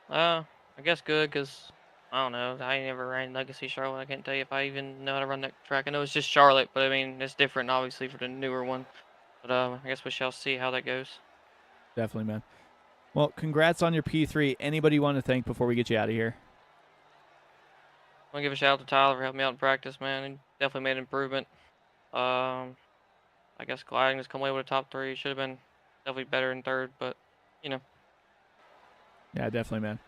I guess good, because I don't know. I ain't never ran Legacy Charlotte. I can't tell you if I even know how to run that track. I know it's just Charlotte, but I mean, it's different, obviously, for the newer one. But I guess we shall see how that goes. Definitely, man. Well, congrats on your P3. Anybody you want to thank before we get you out of here? I want to give a shout out to Tyler for helping me out in practice, man. He definitely made an improvement. I guess gliding has come away with a top 3. Should have been definitely better in 3rd, but you know. Yeah, definitely, man.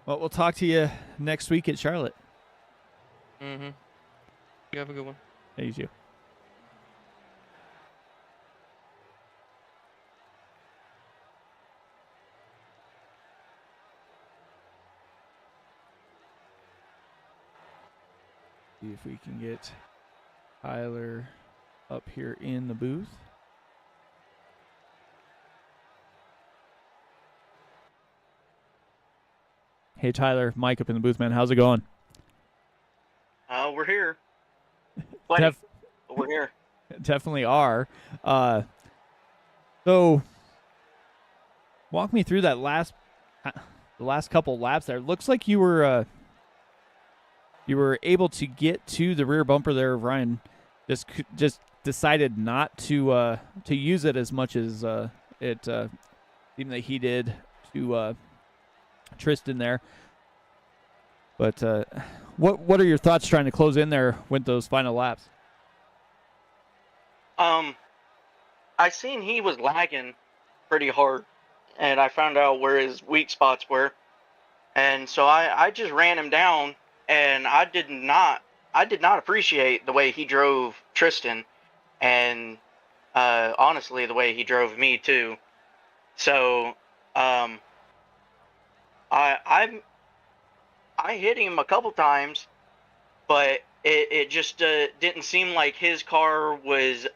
Well, we'll talk to you next week at Charlotte. Mm-hmm. You have a good one. Thank you. See if we can get Tyler up here in the booth. Hey, Tyler, Mike up in the booth, man. How's it going? We're here. Def- We're here. Definitely are. So, walk me through that the last couple laps there. Looks like you were able to get to the rear bumper there of Ryan. Just decided not to use it as much as it seemed that he did to Tristan there. But what are your thoughts trying to close in there with those final laps? I seen he was lagging pretty hard, and I found out where his weak spots were, and so I just ran him down, and I did not appreciate the way he drove Tristan, and honestly the way he drove me too. So I hit him a couple times, but it just didn't seem like his car was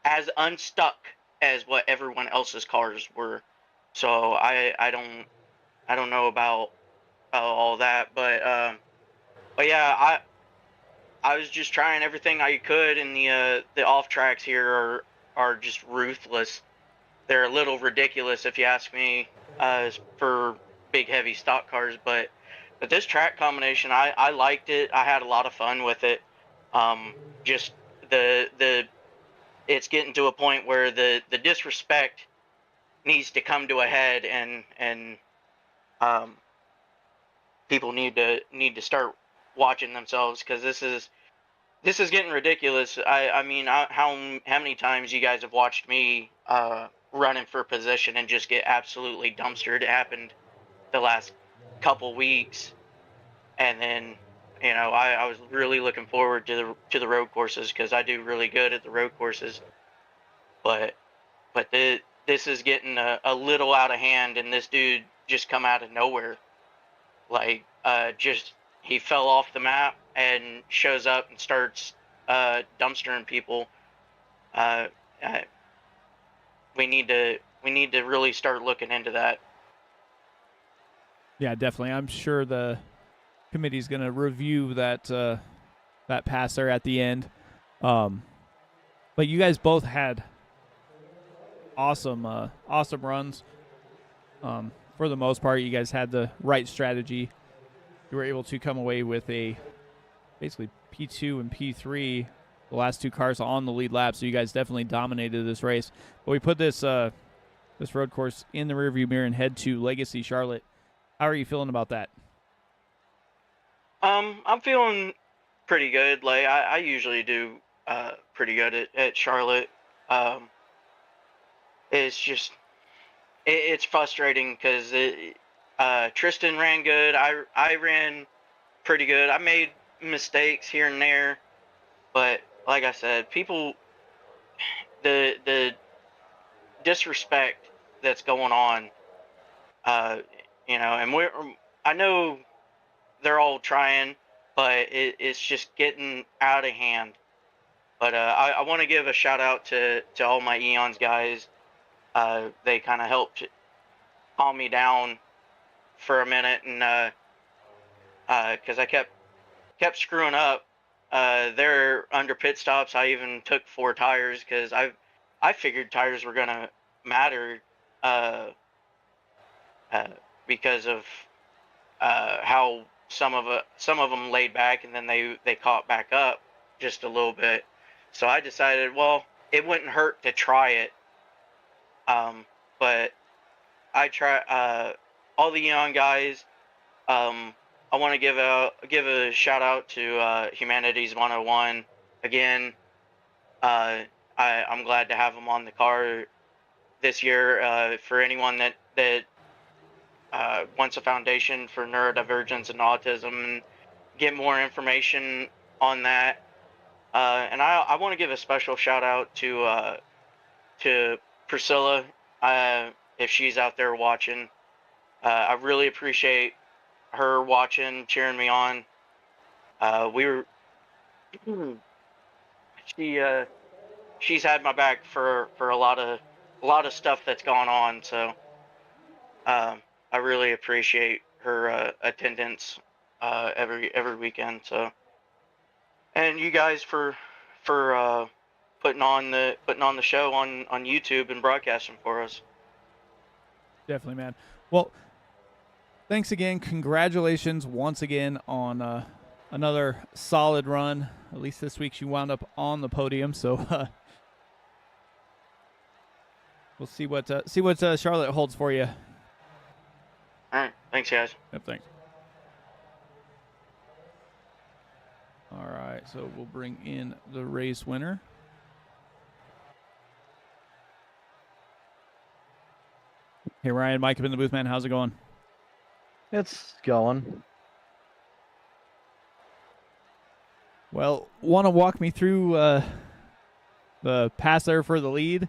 as unstuck as what everyone else's cars were. So I don't know about all that, but yeah, I was just trying everything I could, and the off tracks here are just ruthless. They're a little ridiculous if you ask me, for big heavy stock cars, but this track combination, I liked it. I had a lot of fun with it. Just the it's getting to a point where the disrespect needs to come to a head, and people need to start watching themselves, because this is getting ridiculous. I mean, how many times you guys have watched me running for position and just get absolutely dumpstered? It happened the last couple weeks, and then I was really looking forward to the road courses, because I do really good at the road courses, but this is getting a little out of hand, and this dude just come out of nowhere, like just he fell off the map and shows up and starts dumpstering people. We need to really start looking into that. Yeah, definitely. I'm sure the committee's going to review that that pass there at the end. But you guys both had awesome runs. For the most part, you guys had the right strategy. You were able to come away with a basically P2 and P3, the last 2 cars on the lead lap. So you guys definitely dominated this race. But we put this this road course in the rearview mirror and head to Legacy Charlotte. How are you feeling about that? I'm feeling pretty good. Like I usually do pretty good at Charlotte. It's just it's frustrating, because Tristan ran good. I ran pretty good. I made mistakes here and there, but like I said, people, the disrespect that's going on, and I know they're all trying, but it's just getting out of hand. But I want to give a shout out to all my Eons guys. They kind of helped calm me down for a minute, and because I kept screwing up. They're under pit stops. I even took 4 tires because I figured tires were gonna matter uh, because of how some of them laid back and then they caught back up just a little bit. So I decided, well, it wouldn't hurt to try it. But I try all the Eon guys. I want to give a shout out to Humanities 101 again. I'm glad to have them on the car this year. For anyone that wants a foundation for neurodivergence and autism and get more information on that. And I want to give a special shout out to Priscilla, if she's out there watching. I really appreciate her watching, cheering me on. She's had my back for a lot of stuff that's gone on. So I really appreciate her attendance every weekend. So, and you guys for putting on the show on YouTube and broadcasting for us. Definitely, man. Well, thanks again. Congratulations once again on another solid run. At least this week you wound up on the podium. So we'll see what Charlotte holds for you. All right, thanks, guys. Yep, thanks. All right, so we'll bring in the race winner. Hey, Ryan, Mike up in the booth, man. How's it going? It's going. Well, want to walk me through the pass there for the lead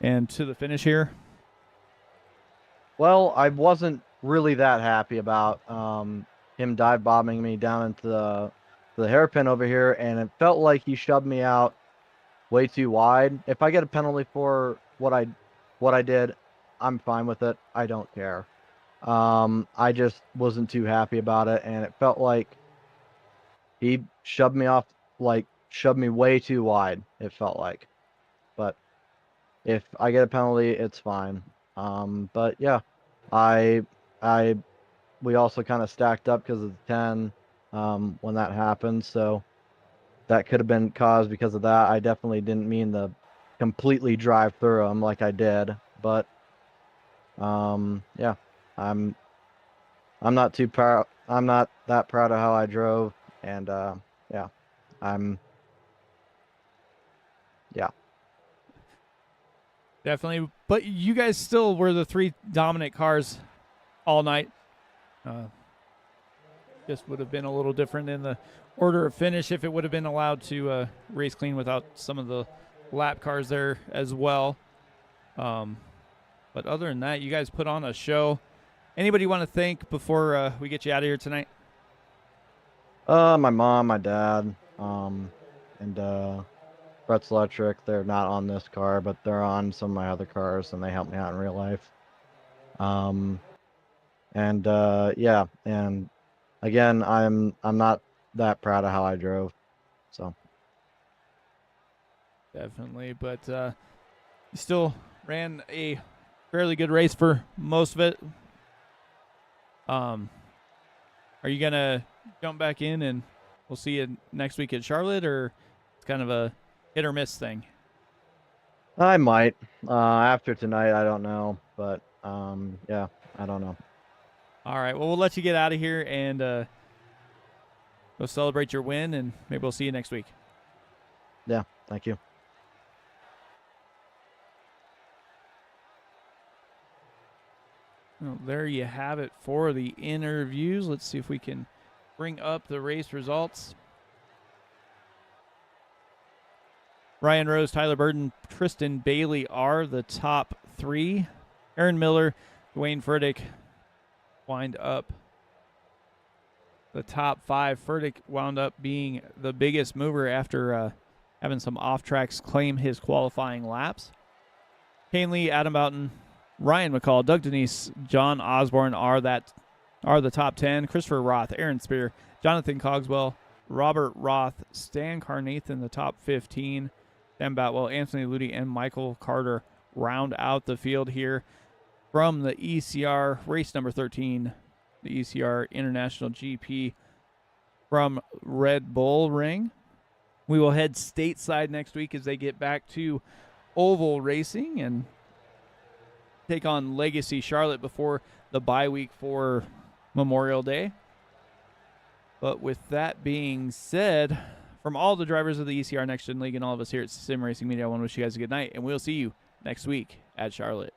and to the finish here? Well, I wasn't really that happy about him dive bombing me down into the hairpin over here, and it felt like he shoved me out way too wide. If I get a penalty for what I did, I'm fine with it. I don't care. I just wasn't too happy about it, and it felt like he shoved me way too wide, it felt like. But if I get a penalty, it's fine. But yeah, we also kind of stacked up because of the 10 when that happened, so that could have been caused because of that. I definitely didn't mean to completely drive through him like I did, but yeah, I'm not too proud. I'm not that proud of how I drove, and yeah, yeah. Definitely. But you guys still were the 3 dominant cars all night. Just would have been a little different in the order of finish if it would have been allowed to race clean without some of the lap cars there as well. But other than that, you guys put on a show. Anybody want to thank before we get you out of here tonight? My mom, my dad, and Brett's Electric. They're not on this car, but they're on some of my other cars, and they help me out in real life. And yeah, and again, I'm not that proud of how I drove, so. Definitely, but you still ran a fairly good race for most of it. Are you gonna jump back in and we'll see you next week at Charlotte, or it's kind of a hit or miss thing? I might. After tonight, I don't know, but yeah, I don't know. All right, well, we'll let you get out of here and go celebrate your win, and maybe we'll see you next week. Yeah, thank you. Well, there you have it for the interviews. Let's see if we can bring up the race results. Ryan Rose, Tyler Burden, Tristan Bailey are the top 3. Aaron Miller, Dwayne Furtick wind up the top 5. Furtick wound up being the biggest mover after having some off tracks claim his qualifying laps. Hanley, Adam Boughton, Ryan McCall, Doug Denise, John Osborne are the top 10. Christopher Roth, Aaron Spear, Jonathan Cogswell, Robert Roth, Stan Carnathan, the top 15. Sam Batwell, Anthony Ludi, and Michael Carter round out the field here from the ECR race number 13, the ECR International GP from Red Bull Ring. We will head stateside next week as they get back to oval racing and take on Legacy Charlotte before the bye week for Memorial Day. But with that being said, from all the drivers of the ECR Next Gen League and all of us here at Sim Racing Media, I want to wish you guys a good night, and we'll see you next week at Charlotte.